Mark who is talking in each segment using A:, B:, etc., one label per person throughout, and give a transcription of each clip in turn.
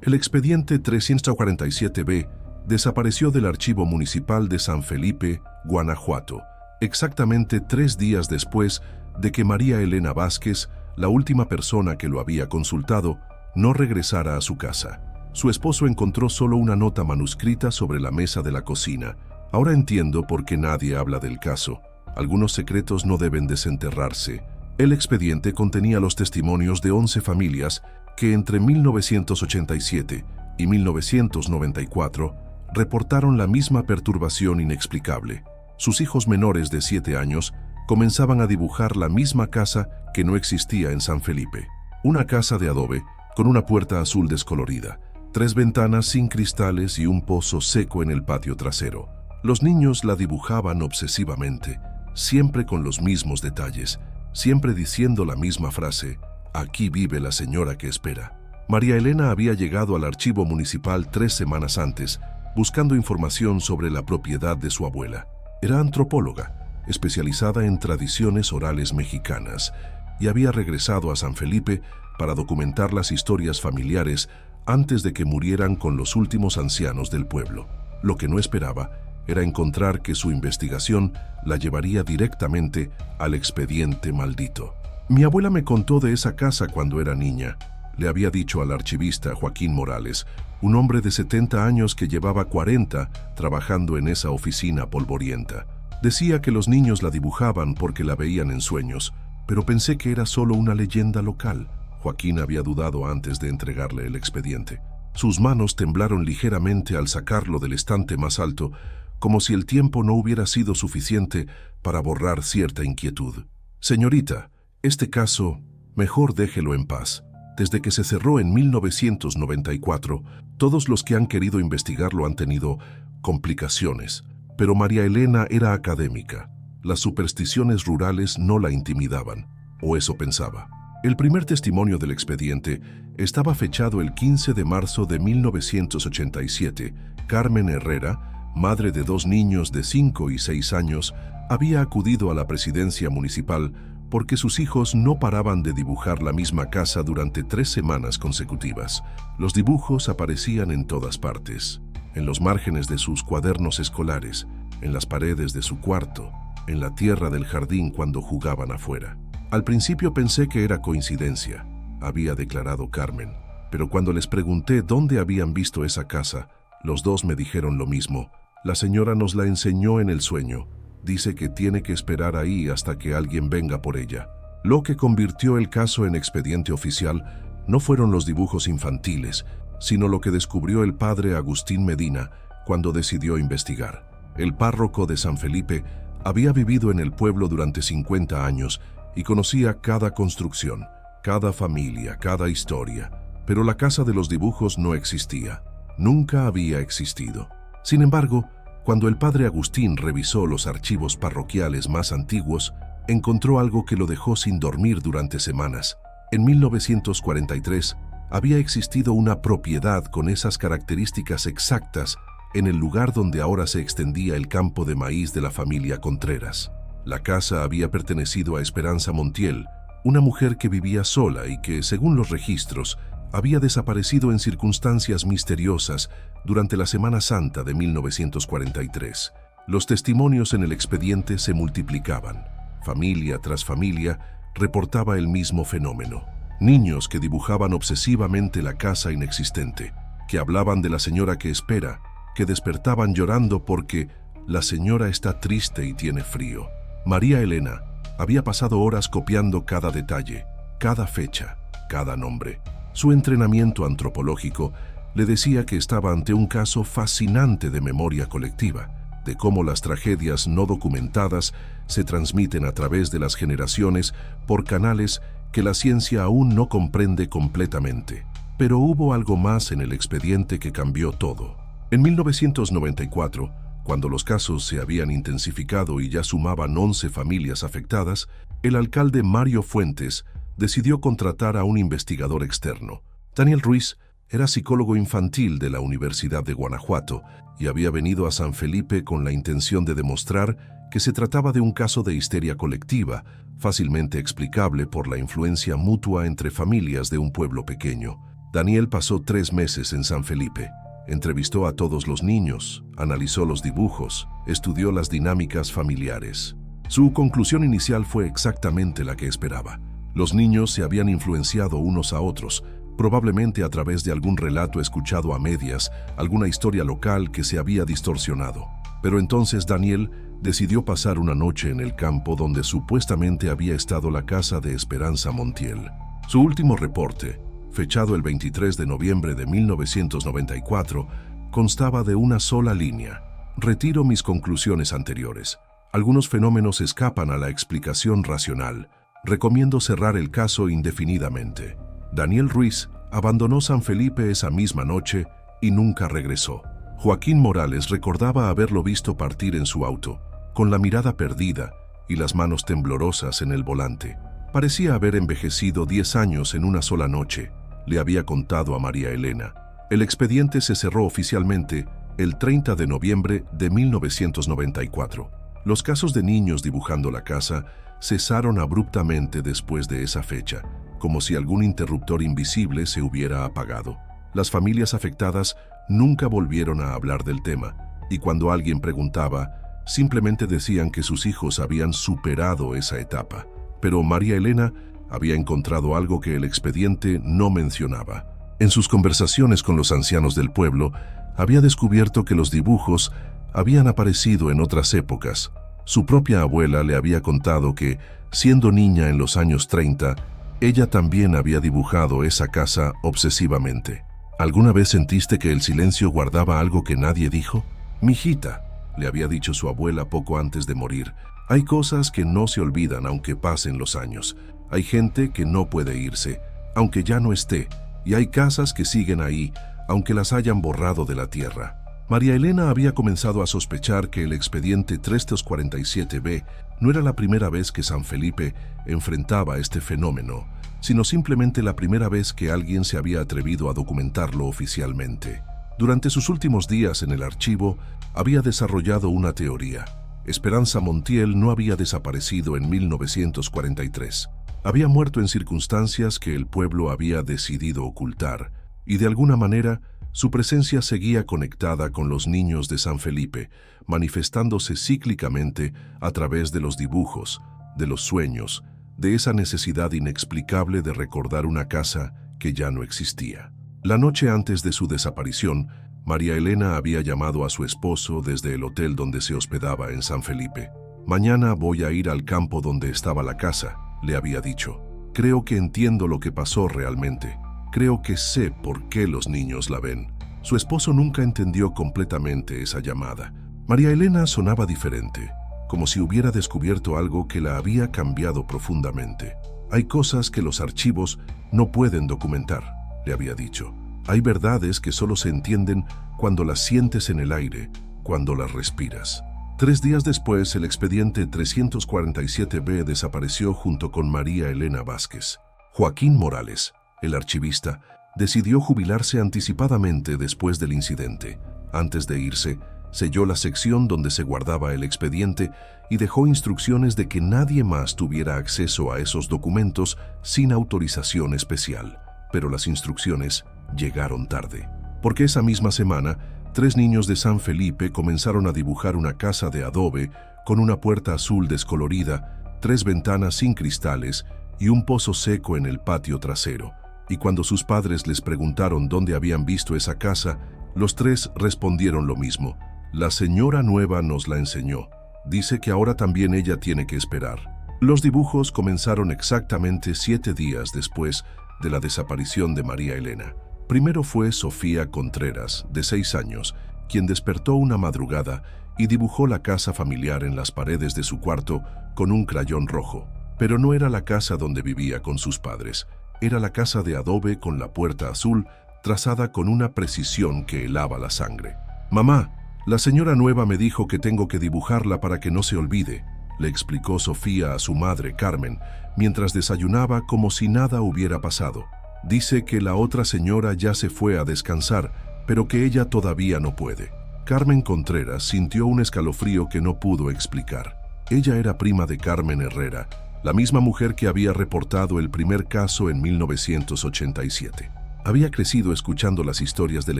A: El expediente 347-B desapareció del Archivo Municipal de San Felipe, Guanajuato, exactamente 3 días después de que María Elena Vázquez, la última persona que lo había consultado, no regresara a su casa. Su esposo encontró solo una nota manuscrita sobre la mesa de la cocina. Ahora entiendo por qué nadie habla del caso. Algunos secretos no deben desenterrarse. El expediente contenía los testimonios de 11 familias que entre 1987 y 1994 reportaron la misma perturbación inexplicable. Sus hijos menores de 7 años comenzaban a dibujar la misma casa que no existía en San Felipe. Una casa de adobe con una puerta azul descolorida, 3 ventanas sin cristales y un pozo seco en el patio trasero. Los niños la dibujaban obsesivamente, siempre con los mismos detalles, siempre diciendo la misma frase: «Aquí vive la señora que espera». María Elena había llegado al archivo municipal 3 semanas antes, buscando información sobre la propiedad de su abuela. Era antropóloga, especializada en tradiciones orales mexicanas, y había regresado a San Felipe para documentar las historias familiares antes de que murieran con los últimos ancianos del pueblo. Lo que no esperaba era encontrar que su investigación la llevaría directamente al expediente maldito. «Mi abuela me contó de esa casa cuando era niña», le había dicho al archivista Joaquín Morales, un hombre de 70 años que llevaba 40 trabajando en esa oficina polvorienta. Decía que los niños la dibujaban porque la veían en sueños, pero pensé que era solo una leyenda local. Joaquín había dudado antes de entregarle el expediente. Sus manos temblaron ligeramente al sacarlo del estante más alto, como si el tiempo no hubiera sido suficiente para borrar cierta inquietud. «Señorita, este caso, mejor déjelo en paz. Desde que se cerró en 1994, todos los que han querido investigarlo han tenido complicaciones. Pero María Elena era académica. Las supersticiones rurales no la intimidaban, o eso pensaba». El primer testimonio del expediente estaba fechado el 15 de marzo de 1987. Carmen Herrera, madre de 2 niños de 5 y 6 años, había acudido a la presidencia municipal porque sus hijos no paraban de dibujar la misma casa durante 3 semanas consecutivas. Los dibujos aparecían en todas partes, en los márgenes de sus cuadernos escolares, en las paredes de su cuarto, en la tierra del jardín cuando jugaban afuera. «Al principio pensé que era coincidencia», había declarado Carmen, «pero cuando les pregunté dónde habían visto esa casa, los 2 me dijeron lo mismo. La señora nos la enseñó en el sueño. Dice que tiene que esperar ahí hasta que alguien venga por ella». Lo que convirtió el caso en expediente oficial no fueron los dibujos infantiles, sino lo que descubrió el padre Agustín Medina cuando decidió investigar. El párroco de San Felipe había vivido en el pueblo durante 50 años y conocía cada construcción, cada familia, cada historia. Pero la casa de los dibujos no existía. Nunca había existido. Sin embargo, cuando el padre Agustín revisó los archivos parroquiales más antiguos, encontró algo que lo dejó sin dormir durante semanas. En 1943 había existido una propiedad con esas características exactas en el lugar donde ahora se extendía el campo de maíz de la familia Contreras. La casa había pertenecido a Esperanza Montiel, una mujer que vivía sola y que, según los registros, había desaparecido en circunstancias misteriosas durante la Semana Santa de 1943. Los testimonios en el expediente se multiplicaban. Familia tras familia reportaba el mismo fenómeno. Niños que dibujaban obsesivamente la casa inexistente, que hablaban de la señora que espera, que despertaban llorando porque la señora está triste y tiene frío. María Elena había pasado horas copiando cada detalle, cada fecha, cada nombre. Su entrenamiento antropológico le decía que estaba ante un caso fascinante de memoria colectiva, de cómo las tragedias no documentadas se transmiten a través de las generaciones por canales que la ciencia aún no comprende completamente. Pero hubo algo más en el expediente que cambió todo. En 1994, cuando los casos se habían intensificado y ya sumaban 11 familias afectadas, el alcalde Mario Fuentes decidió contratar a un investigador externo. Daniel Ruiz era psicólogo infantil de la Universidad de Guanajuato y había venido a San Felipe con la intención de demostrar que se trataba de un caso de histeria colectiva, fácilmente explicable por la influencia mutua entre familias de un pueblo pequeño. Daniel pasó 3 meses en San Felipe. Entrevistó a todos los niños, analizó los dibujos, estudió las dinámicas familiares. Su conclusión inicial fue exactamente la que esperaba. Los niños se habían influenciado unos a otros, probablemente a través de algún relato escuchado a medias, alguna historia local que se había distorsionado. Pero entonces Daniel decidió pasar una noche en el campo donde supuestamente había estado la casa de Esperanza Montiel. Su último reporte, fechado el 23 de noviembre de 1994, constaba de una sola línea. Retiro mis conclusiones anteriores. Algunos fenómenos escapan a la explicación racional. Recomiendo cerrar el caso indefinidamente. Daniel Ruiz abandonó San Felipe esa misma noche y nunca regresó. Joaquín Morales recordaba haberlo visto partir en su auto, con la mirada perdida y las manos temblorosas en el volante. Parecía haber envejecido 10 años en una sola noche, le había contado a María Elena. El expediente se cerró oficialmente el 30 de noviembre de 1994. Los casos de niños dibujando la casa cesaron abruptamente después de esa fecha, como si algún interruptor invisible se hubiera apagado. Las familias afectadas nunca volvieron a hablar del tema, y cuando alguien preguntaba, simplemente decían que sus hijos habían superado esa etapa. Pero María Elena había encontrado algo que el expediente no mencionaba. En sus conversaciones con los ancianos del pueblo, había descubierto que los dibujos habían aparecido en otras épocas. Su propia abuela le había contado que, siendo niña en los años 30, ella también había dibujado esa casa obsesivamente. ¿Alguna vez sentiste que el silencio guardaba algo que nadie dijo? Mijita, le había dicho su abuela poco antes de morir, hay cosas que no se olvidan aunque pasen los años. Hay gente que no puede irse, aunque ya no esté, y hay casas que siguen ahí, aunque las hayan borrado de la tierra. María Elena había comenzado a sospechar que el expediente 347B no era la primera vez que San Felipe enfrentaba este fenómeno, sino simplemente la primera vez que alguien se había atrevido a documentarlo oficialmente. Durante sus últimos días en el archivo, había desarrollado una teoría. Esperanza Montiel no había desaparecido en 1943. Había muerto en circunstancias que el pueblo había decidido ocultar, y de alguna manera su presencia seguía conectada con los niños de San Felipe, manifestándose cíclicamente a través de los dibujos, de los sueños, de esa necesidad inexplicable de recordar una casa que ya no existía. La noche antes de su desaparición, María Elena había llamado a su esposo desde el hotel donde se hospedaba en San Felipe. «Mañana voy a ir al campo donde estaba la casa», le había dicho. «Creo que entiendo lo que pasó realmente. Creo que sé por qué los niños la ven». Su esposo nunca entendió completamente esa llamada. María Elena sonaba diferente, como si hubiera descubierto algo que la había cambiado profundamente. «Hay cosas que los archivos no pueden documentar», le había dicho. «Hay verdades que solo se entienden cuando las sientes en el aire, cuando las respiras». 3 días después, el expediente 347B desapareció junto con María Elena Vázquez. Joaquín Morales, el archivista, decidió jubilarse anticipadamente después del incidente. Antes de irse, selló la sección donde se guardaba el expediente y dejó instrucciones de que nadie más tuviera acceso a esos documentos sin autorización especial. Pero las instrucciones llegaron tarde, porque esa misma semana, 3 niños de San Felipe comenzaron a dibujar una casa de adobe con una puerta azul descolorida, 3 ventanas sin cristales y un pozo seco en el patio trasero. Y cuando sus padres les preguntaron dónde habían visto esa casa, los 3 respondieron lo mismo. «La señora nueva nos la enseñó. Dice que ahora también ella tiene que esperar». Los dibujos comenzaron exactamente 7 días después de la desaparición de María Elena. Primero fue Sofía Contreras, de 6 años, quien despertó una madrugada y dibujó la casa familiar en las paredes de su cuarto con un crayón rojo. Pero no era la casa donde vivía con sus padres. Era la casa de adobe con la puerta azul, trazada con una precisión que helaba la sangre. «Mamá, la señora nueva me dijo que tengo que dibujarla para que no se olvide», le explicó Sofía a su madre Carmen, mientras desayunaba como si nada hubiera pasado. «Dice que la otra señora ya se fue a descansar, pero que ella todavía no puede». Carmen Contreras sintió un escalofrío que no pudo explicar. Ella era prima de Carmen Herrera, la misma mujer que había reportado el primer caso en 1987. Había crecido escuchando las historias del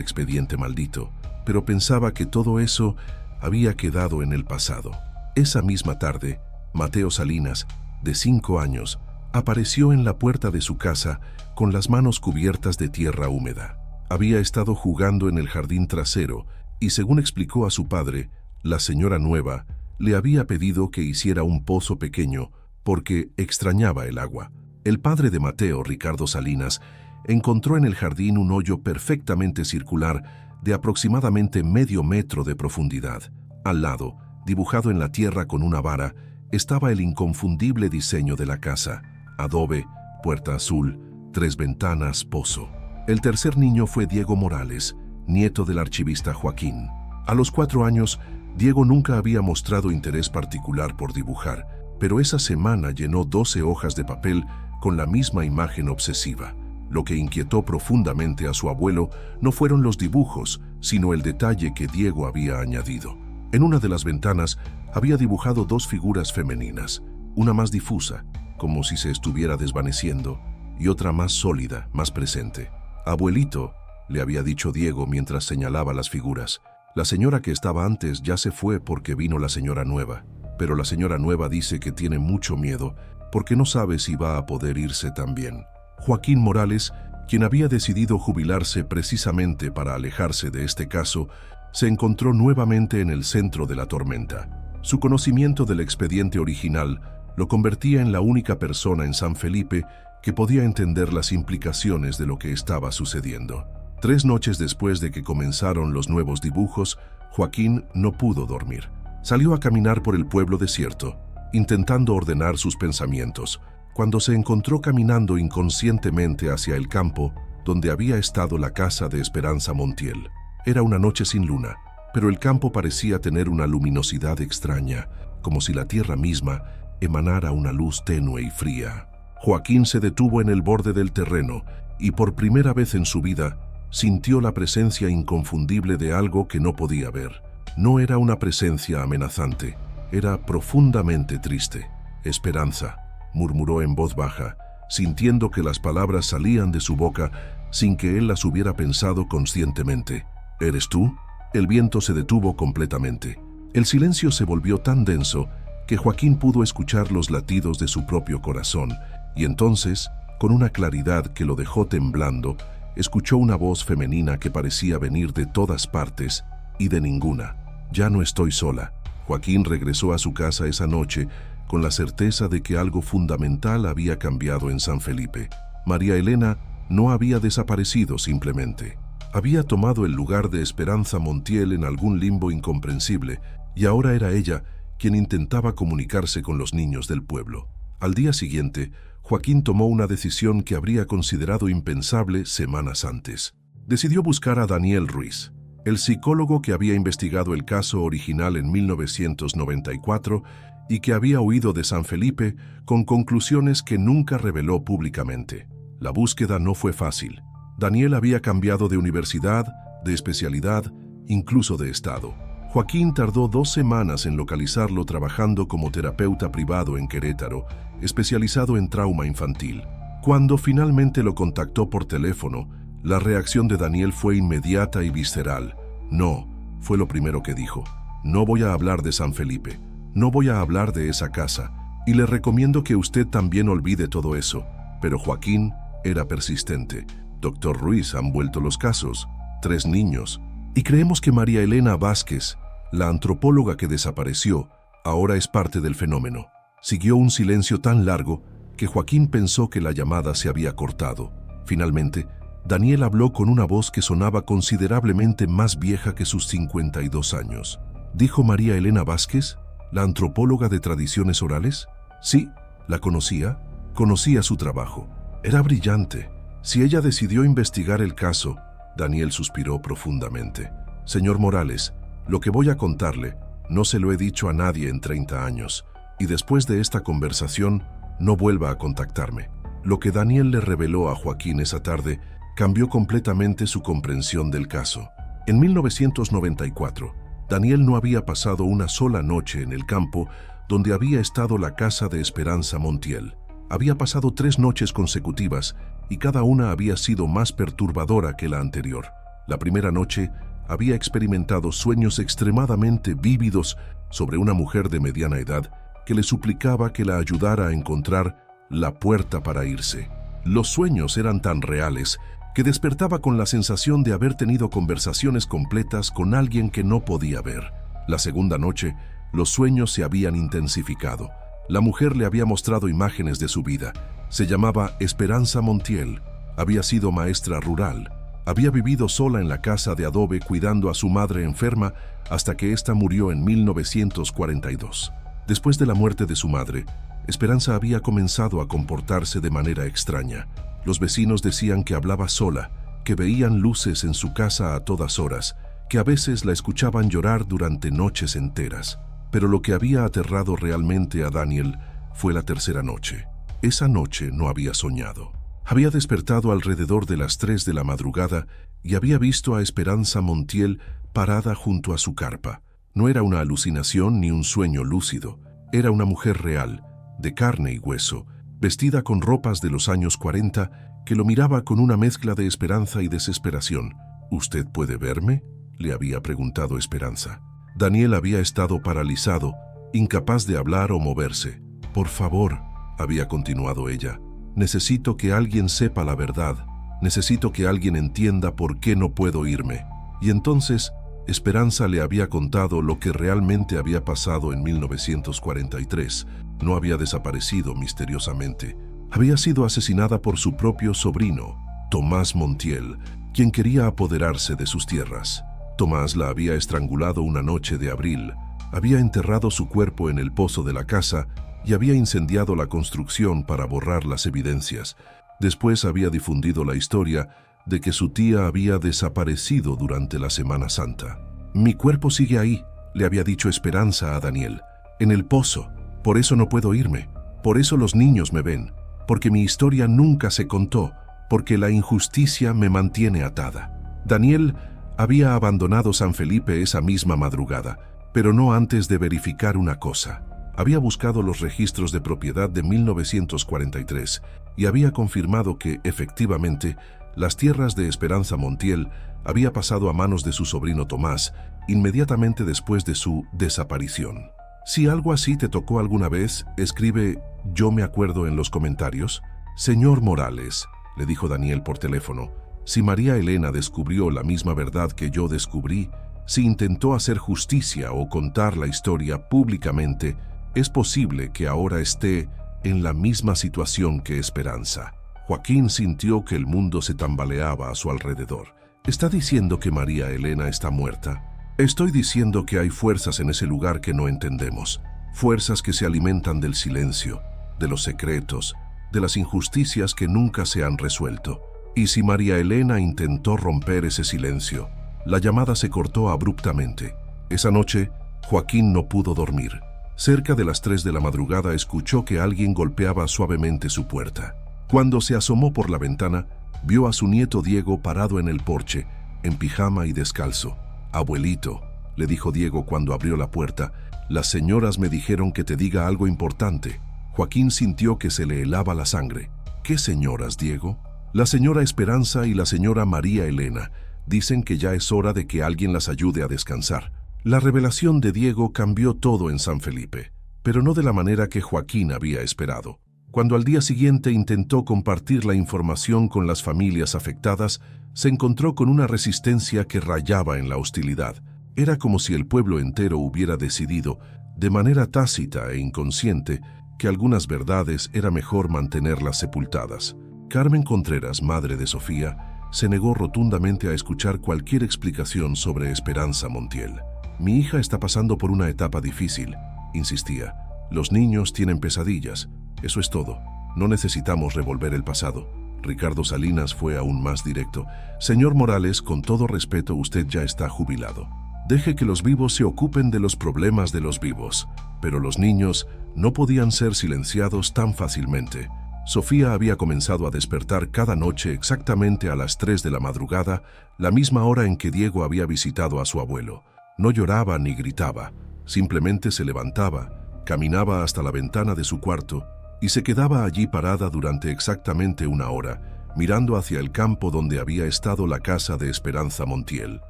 A: expediente maldito, pero pensaba que todo eso había quedado en el pasado. Esa misma tarde, Mateo Salinas, de 5 años, apareció en la puerta de su casa con las manos cubiertas de tierra húmeda. Había estado jugando en el jardín trasero y, según explicó a su padre, la señora Nueva le había pedido que hiciera un pozo pequeño porque extrañaba el agua. El padre de Mateo, Ricardo Salinas, encontró en el jardín un hoyo perfectamente circular de aproximadamente medio metro de profundidad. Al lado, dibujado en la tierra con una vara, estaba el inconfundible diseño de la casa: adobe, puerta azul, 3 ventanas, pozo. El tercer niño fue Diego Morales, nieto del archivista Joaquín. A los 4 años, Diego nunca había mostrado interés particular por dibujar, pero esa semana llenó 12 hojas de papel con la misma imagen obsesiva. Lo que inquietó profundamente a su abuelo no fueron los dibujos, sino el detalle que Diego había añadido. En una de las ventanas había dibujado 2 figuras femeninas, una más difusa, como si se estuviera desvaneciendo, y otra más sólida, más presente. «Abuelito», le había dicho Diego mientras señalaba las figuras, «la señora que estaba antes ya se fue porque vino la señora Nueva, pero la señora Nueva dice que tiene mucho miedo porque no sabe si va a poder irse también». Joaquín Morales, quien había decidido jubilarse precisamente para alejarse de este caso, se encontró nuevamente en el centro de la tormenta. Su conocimiento del expediente original lo convertía en la única persona en San Felipe que podía entender las implicaciones de lo que estaba sucediendo. 3 noches después de que comenzaron los nuevos dibujos, Joaquín no pudo dormir. Salió a caminar por el pueblo desierto, intentando ordenar sus pensamientos, cuando se encontró caminando inconscientemente hacia el campo donde había estado la casa de Esperanza Montiel. Era una noche sin luna, pero el campo parecía tener una luminosidad extraña, como si la tierra misma emanara una luz tenue y fría. Joaquín se detuvo en el borde del terreno y por primera vez en su vida sintió la presencia inconfundible de algo que no podía ver. No era una presencia amenazante, era profundamente triste. «Esperanza», murmuró en voz baja, sintiendo que las palabras salían de su boca sin que él las hubiera pensado conscientemente. «¿Eres tú?». El viento se detuvo completamente. El silencio se volvió tan denso que Joaquín pudo escuchar los latidos de su propio corazón, y entonces, con una claridad que lo dejó temblando, escuchó una voz femenina que parecía venir de todas partes y de ninguna. «Ya no estoy sola». Joaquín regresó a su casa esa noche con la certeza de que algo fundamental había cambiado en San Felipe. María Elena no había desaparecido simplemente. Había tomado el lugar de Esperanza Montiel en algún limbo incomprensible, y ahora era ella quien intentaba comunicarse con los niños del pueblo. Al día siguiente, Joaquín tomó una decisión que habría considerado impensable semanas antes. Decidió buscar a Daniel Ruiz, el psicólogo que había investigado el caso original en 1994 y que había huido de San Felipe con conclusiones que nunca reveló públicamente. La búsqueda no fue fácil. Daniel había cambiado de universidad, de especialidad, incluso de estado. Joaquín tardó 2 semanas en localizarlo trabajando como terapeuta privado en Querétaro, especializado en trauma infantil. Cuando finalmente lo contactó por teléfono, la reacción de Daniel fue inmediata y visceral. «No», fue lo primero que dijo. «No voy a hablar de San Felipe. No voy a hablar de esa casa, y le recomiendo que usted también olvide todo eso». Pero Joaquín era persistente. «Doctor Ruiz, han vuelto los casos. 3 niños. Y creemos que María Elena Vázquez, la antropóloga que desapareció, ahora es parte del fenómeno». Siguió un silencio tan largo que Joaquín pensó que la llamada se había cortado. Finalmente, Daniel habló con una voz que sonaba considerablemente más vieja que sus 52 años. «¿Dijo María Elena Vázquez, la antropóloga de tradiciones orales?». «Sí, la conocía. Conocía su trabajo. Era brillante. Si ella decidió investigar el caso». Daniel suspiró profundamente. «Señor Morales, lo que voy a contarle no se lo he dicho a nadie en 30 años, y después de esta conversación no vuelva a contactarme». Lo que Daniel le reveló a Joaquín esa tarde cambió completamente su comprensión del caso. En 1994, Daniel no había pasado una sola noche en el campo donde había estado la casa de Esperanza Montiel. Había pasado 3 noches consecutivas y cada una había sido más perturbadora que la anterior. La primera noche había experimentado sueños extremadamente vívidos sobre una mujer de mediana edad que le suplicaba que la ayudara a encontrar la puerta para irse. Los sueños eran tan reales que despertaba con la sensación de haber tenido conversaciones completas con alguien que no podía ver. La segunda noche, los sueños se habían intensificado. La mujer le había mostrado imágenes de su vida. Se llamaba Esperanza Montiel. Había sido maestra rural. Había vivido sola en la casa de adobe cuidando a su madre enferma hasta que ésta murió en 1942. Después de la muerte de su madre, Esperanza había comenzado a comportarse de manera extraña. Los vecinos decían que hablaba sola, que veían luces en su casa a todas horas, que a veces la escuchaban llorar durante noches enteras. Pero lo que había aterrado realmente a Daniel fue la tercera noche. Esa noche no había soñado. Había despertado alrededor de las 3 de la madrugada y había visto a Esperanza Montiel parada junto a su carpa. No era una alucinación ni un sueño lúcido. Era una mujer real, de carne y hueso, vestida con ropas de los años 40, que lo miraba con una mezcla de esperanza y desesperación. «¿Usted puede verme?», le había preguntado Esperanza. Daniel había estado paralizado, incapaz de hablar o moverse. «Por favor», había continuado ella, «necesito que alguien sepa la verdad. Necesito que alguien entienda por qué no puedo irme». Y entonces, Esperanza le había contado lo que realmente había pasado en 1943. No había desaparecido misteriosamente. Había sido asesinada por su propio sobrino, Tomás Montiel, quien quería apoderarse de sus tierras. Tomás la había estrangulado una noche de abril, había enterrado su cuerpo en el pozo de la casa y había incendiado la construcción para borrar las evidencias. Después había difundido la historia de que su tía había desaparecido durante la Semana Santa. «Mi cuerpo sigue ahí», le había dicho Esperanza a Daniel, «en el pozo. Por eso no puedo irme. Por eso los niños me ven. Porque mi historia nunca se contó. Porque la injusticia me mantiene atada». Daniel había abandonado San Felipe esa misma madrugada, pero no antes de verificar una cosa. Había buscado los registros de propiedad de 1943 y había confirmado que, efectivamente, las tierras de Esperanza Montiel había pasado a manos de su sobrino Tomás inmediatamente después de su desaparición. Si algo así te tocó alguna vez, escribe «Yo me acuerdo» en los comentarios. «Señor Morales», le dijo Daniel por teléfono, «si María Elena descubrió la misma verdad que yo descubrí, si intentó hacer justicia o contar la historia públicamente, es posible que ahora esté en la misma situación que Esperanza». Joaquín sintió que el mundo se tambaleaba a su alrededor. «¿Está diciendo que María Elena está muerta?» «Estoy diciendo que hay fuerzas en ese lugar que no entendemos, fuerzas que se alimentan del silencio, de los secretos, de las injusticias que nunca se han resuelto. Y si María Elena intentó romper ese silencio». La llamada se cortó abruptamente. Esa noche, Joaquín no pudo dormir. Cerca de las 3 de la madrugada escuchó que alguien golpeaba suavemente su puerta. Cuando se asomó por la ventana, vio a su nieto Diego parado en el porche, en pijama y descalzo. «Abuelito», le dijo Diego cuando abrió la puerta, «las señoras me dijeron que te diga algo importante». Joaquín sintió que se le helaba la sangre. «¿Qué señoras, Diego?» «La señora Esperanza y la señora María Elena. Dicen que ya es hora de que alguien las ayude a descansar». La revelación de Diego cambió todo en San Felipe, pero no de la manera que Joaquín había esperado. Cuando al día siguiente intentó compartir la información con las familias afectadas, se encontró con una resistencia que rayaba en la hostilidad. Era como si el pueblo entero hubiera decidido, de manera tácita e inconsciente, que algunas verdades era mejor mantenerlas sepultadas. Carmen Contreras, madre de Sofía, se negó rotundamente a escuchar cualquier explicación sobre Esperanza Montiel. «Mi hija está pasando por una etapa difícil», insistía. «Los niños tienen pesadillas. Eso es todo. No necesitamos revolver el pasado». Ricardo Salinas fue aún más directo. «Señor Morales, con todo respeto, usted ya está jubilado. Deje que los vivos se ocupen de los problemas de los vivos». Pero los niños no podían ser silenciados tan fácilmente. Sofía había comenzado a despertar cada noche exactamente a las 3 de la madrugada, la misma hora en que Diego había visitado a su abuelo. No lloraba ni gritaba, simplemente se levantaba, caminaba hasta la ventana de su cuarto y se quedaba allí parada durante exactamente 1 hora, mirando hacia el campo donde había estado la casa de Esperanza Montiel.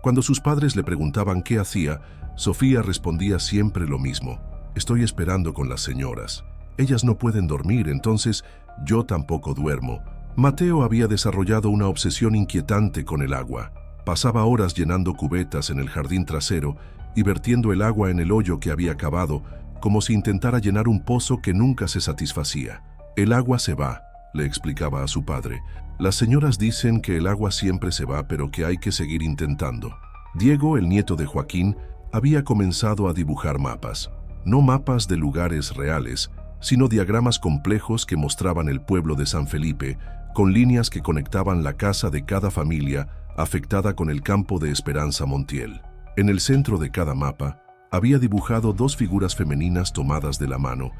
A: Cuando sus padres le preguntaban qué hacía, Sofía respondía siempre lo mismo: estoy esperando con las señoras. Ellas no pueden dormir, entonces yo tampoco duermo. Mateo había desarrollado una obsesión inquietante con el agua. Pasaba horas llenando cubetas en el jardín trasero y vertiendo el agua en el hoyo que había cavado, como si intentara llenar un pozo que nunca se satisfacía. El agua se va, le explicaba a su padre. Las señoras dicen que el agua siempre se va, pero que hay que seguir intentando. Diego, el nieto de Joaquín, había comenzado a dibujar mapas. No mapas de lugares reales, sino diagramas complejos que mostraban el pueblo de San Felipe, con líneas que conectaban la casa de cada familia afectada con el campo de Esperanza Montiel. En el centro de cada mapa, había dibujado 2 figuras femeninas tomadas de la mano,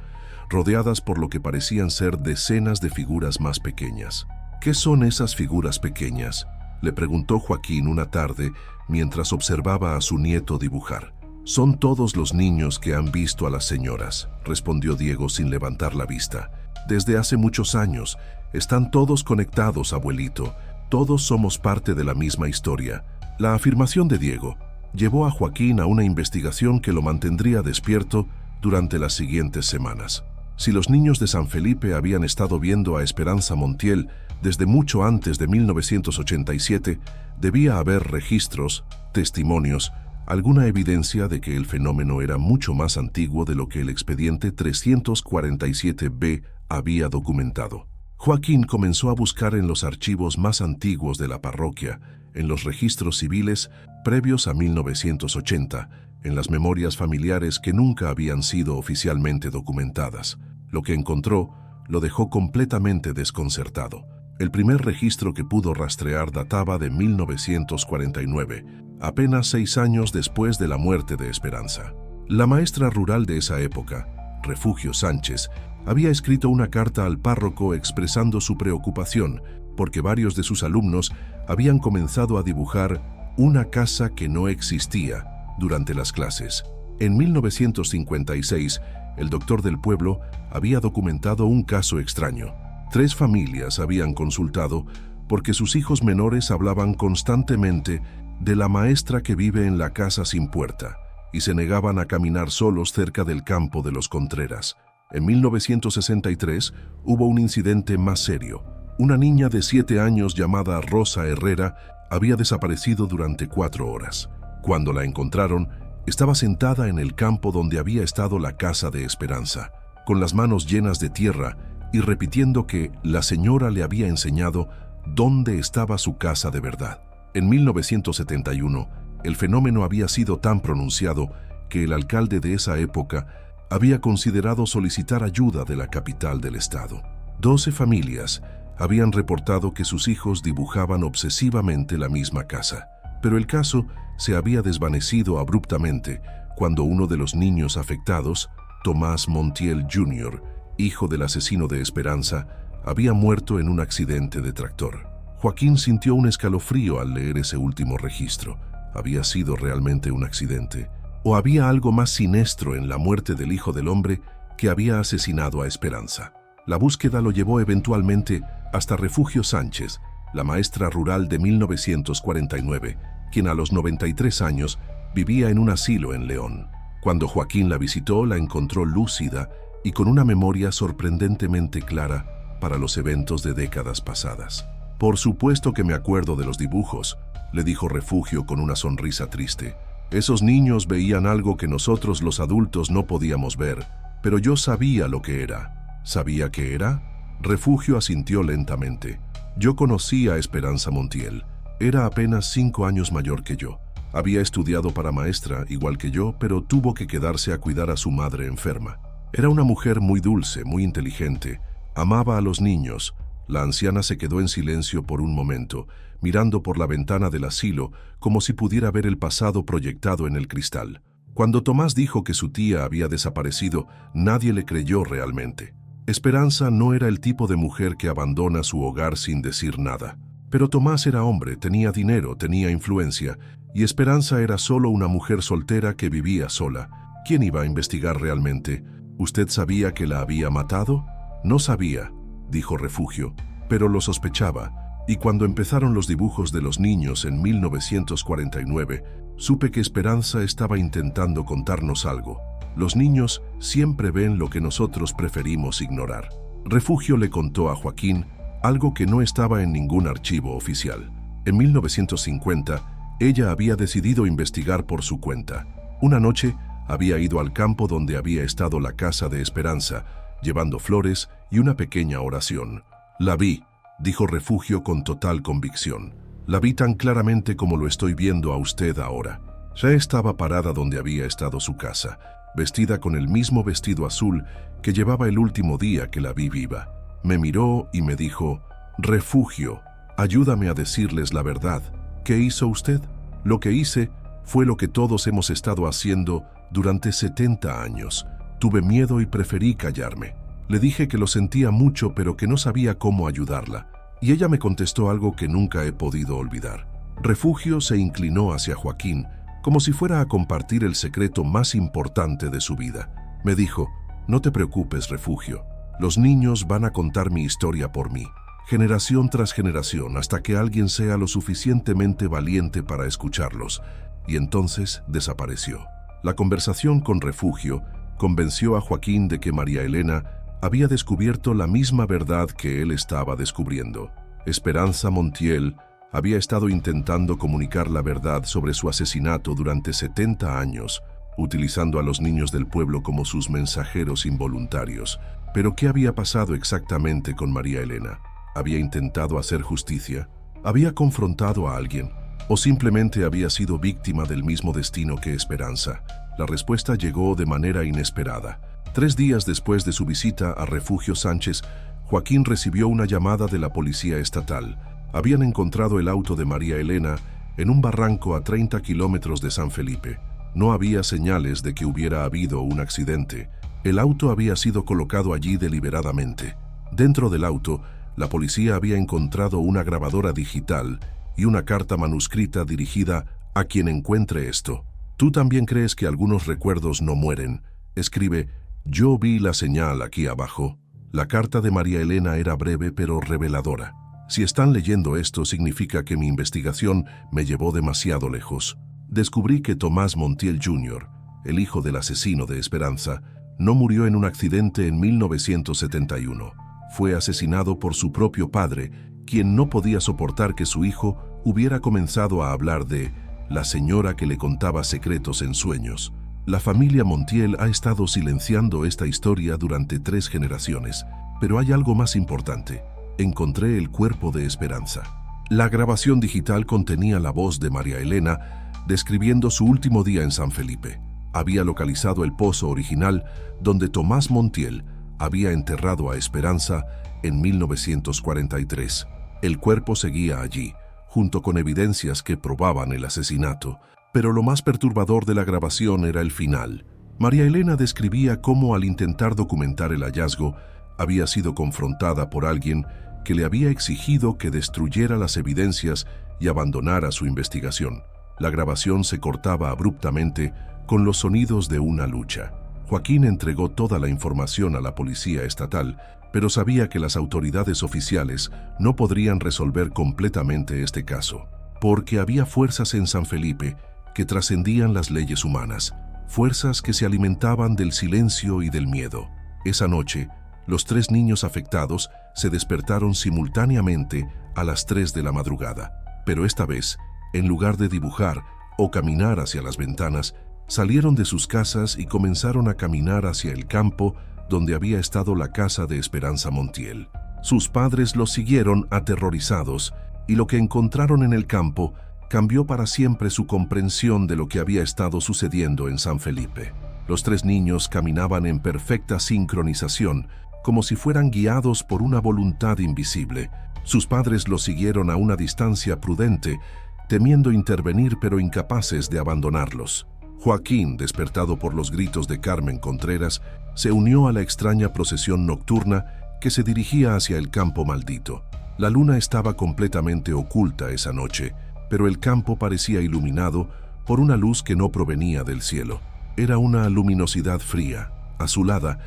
A: rodeadas por lo que parecían ser decenas de figuras más pequeñas. ¿Qué son esas figuras pequeñas?, le preguntó Joaquín una tarde mientras observaba a su nieto dibujar. Son todos los niños que han visto a las señoras, respondió Diego sin levantar la vista. Desde hace muchos años. Están todos conectados, abuelito. Todos somos parte de la misma historia. La afirmación de Diego llevó a Joaquín a una investigación que lo mantendría despierto durante las siguientes semanas. Si los niños de San Felipe habían estado viendo a Esperanza Montiel desde mucho antes de 1987, debía haber registros, testimonios, alguna evidencia de que el fenómeno era mucho más antiguo de lo que el expediente 347B había documentado. Joaquín comenzó a buscar en los archivos más antiguos de la parroquia, en los registros civiles previos a 1980, en las memorias familiares que nunca habían sido oficialmente documentadas. Lo que encontró lo dejó completamente desconcertado. El primer registro que pudo rastrear databa de 1949, apenas 6 años después de la muerte de Esperanza. La maestra rural de esa época, Refugio Sánchez, había escrito una carta al párroco expresando su preocupación porque varios de sus alumnos habían comenzado a dibujar una casa que no existía durante las clases. En 1956, el doctor del pueblo había documentado un caso extraño. 3 familias habían consultado porque sus hijos menores hablaban constantemente de la maestra que vive en la casa sin puerta y se negaban a caminar solos cerca del campo de los Contreras. En 1963 hubo un incidente más serio. Una niña de 7 años llamada Rosa Herrera había desaparecido durante 4 horas. Cuando la encontraron, estaba sentada en el campo donde había estado la casa de Esperanza, con las manos llenas de tierra y repitiendo que la señora le había enseñado dónde estaba su casa de verdad. En 1971, el fenómeno había sido tan pronunciado que el alcalde de esa época había considerado solicitar ayuda de la capital del estado. 12 familias habían reportado que sus hijos dibujaban obsesivamente la misma casa, pero el caso se había desvanecido abruptamente cuando uno de los niños afectados, Tomás Montiel Jr., hijo del asesino de Esperanza, había muerto en un accidente de tractor. Joaquín sintió un escalofrío al leer ese último registro. ¿Había sido realmente un accidente? ¿O había algo más siniestro en la muerte del hijo del hombre que había asesinado a Esperanza? La búsqueda lo llevó eventualmente hasta Refugio Sánchez, la maestra rural de 1949, quien a los 93 años vivía en un asilo en León. Cuando Joaquín la visitó, la encontró lúcida y con una memoria sorprendentemente clara para los eventos de décadas pasadas. «Por supuesto que me acuerdo de los dibujos», le dijo Refugio con una sonrisa triste. «Esos niños veían algo que nosotros los adultos no podíamos ver, pero yo sabía lo que era». ¿Sabía qué era? Refugio asintió lentamente. «Yo conocí a Esperanza Montiel. Era apenas 5 años mayor que yo. Había estudiado para maestra, igual que yo, pero tuvo que quedarse a cuidar a su madre enferma. Era una mujer muy dulce, muy inteligente. Amaba a los niños». La anciana se quedó en silencio por un momento, mirando por la ventana del asilo como si pudiera ver el pasado proyectado en el cristal. Cuando Tomás dijo que su tía había desaparecido, nadie le creyó realmente. Esperanza no era el tipo de mujer que abandona su hogar sin decir nada. Pero Tomás era hombre, tenía dinero, tenía influencia, y Esperanza era solo una mujer soltera que vivía sola. ¿Quién iba a investigar realmente? ¿Usted sabía que la había matado? No sabía, dijo Refugio, pero lo sospechaba, y cuando empezaron los dibujos de los niños en 1949, supe que Esperanza estaba intentando contarnos algo. Los niños siempre ven lo que nosotros preferimos ignorar. Refugio le contó a Joaquín algo que no estaba en ningún archivo oficial. En 1950, ella había decidido investigar por su cuenta. Una noche, había ido al campo donde había estado la casa de Esperanza, llevando flores y una pequeña oración. «La vi», dijo Refugio con total convicción. «La vi tan claramente como lo estoy viendo a usted ahora». Ya estaba parada donde había estado su casa, vestida con el mismo vestido azul que llevaba el último día que la vi viva. Me miró y me dijo: «Refugio, ayúdame a decirles la verdad. ¿Qué hizo usted?» «Lo que hice fue lo que todos hemos estado haciendo durante 70 años. Tuve miedo y preferí callarme. Le dije que lo sentía mucho, pero que no sabía cómo ayudarla. Y ella me contestó algo que nunca he podido olvidar». Refugio se inclinó hacia Joaquín, como si fuera a compartir el secreto más importante de su vida. Me dijo: «No te preocupes, Refugio. Los niños van a contar mi historia por mí, generación tras generación, hasta que alguien sea lo suficientemente valiente para escucharlos». Y entonces desapareció. La conversación con Refugio convenció a Joaquín de que María Elena había descubierto la misma verdad que él estaba descubriendo. Esperanza Montiel había estado intentando comunicar la verdad sobre su asesinato durante 70 años, utilizando a los niños del pueblo como sus mensajeros involuntarios. Pero ¿qué había pasado exactamente con María Elena? ¿Había intentado hacer justicia? ¿Había confrontado a alguien? ¿O simplemente había sido víctima del mismo destino que Esperanza? La respuesta llegó de manera inesperada. 3 días después de su visita a Refugio Sánchez, Joaquín recibió una llamada de la policía estatal. Habían encontrado el auto de María Elena en un barranco a 30 kilómetros de San Felipe. No había señales de que hubiera habido un accidente. El auto había sido colocado allí deliberadamente. Dentro del auto, la policía había encontrado una grabadora digital y una carta manuscrita dirigida a quien encuentre esto. ¿Tú también crees que algunos recuerdos no mueren? Escribe: «Yo vi la señal aquí abajo». La carta de María Elena era breve pero reveladora. Si están leyendo esto, significa que mi investigación me llevó demasiado lejos. Descubrí que Tomás Montiel Jr., el hijo del asesino de Esperanza, no murió en un accidente en 1971. Fue asesinado por su propio padre, quien no podía soportar que su hijo hubiera comenzado a hablar de la señora que le contaba secretos en sueños. La familia Montiel ha estado silenciando esta historia durante 3 generaciones, pero hay algo más importante. Encontré el cuerpo de Esperanza. La grabación digital contenía la voz de María Elena describiendo su último día en San Felipe. Había localizado el pozo original donde Tomás Montiel había enterrado a Esperanza en 1943. El cuerpo seguía allí, junto con evidencias que probaban el asesinato. Pero lo más perturbador de la grabación era el final. María Elena describía cómo, al intentar documentar el hallazgo, había sido confrontada por alguien que le había exigido que destruyera las evidencias y abandonara su investigación. La grabación se cortaba abruptamente con los sonidos de una lucha. Joaquín entregó toda la información a la policía estatal, pero sabía que las autoridades oficiales no podrían resolver completamente este caso, porque había fuerzas en San Felipe que trascendían las leyes humanas, fuerzas que se alimentaban del silencio y del miedo. Esa noche, los 3 niños afectados se despertaron simultáneamente a las 3 de la madrugada, pero esta vez, en lugar de dibujar o caminar hacia las ventanas, salieron de sus casas y comenzaron a caminar hacia el campo donde había estado la casa de Esperanza Montiel. Sus padres los siguieron aterrorizados, y lo que encontraron en el campo cambió para siempre su comprensión de lo que había estado sucediendo en San Felipe. Los 3 niños caminaban en perfecta sincronización, como si fueran guiados por una voluntad invisible. Sus padres los siguieron a una distancia prudente, temiendo intervenir pero incapaces de abandonarlos. Joaquín, despertado por los gritos de Carmen Contreras, se unió a la extraña procesión nocturna que se dirigía hacia el campo maldito. La luna estaba completamente oculta esa noche, pero el campo parecía iluminado por una luz que no provenía del cielo. Era una luminosidad fría, azulada,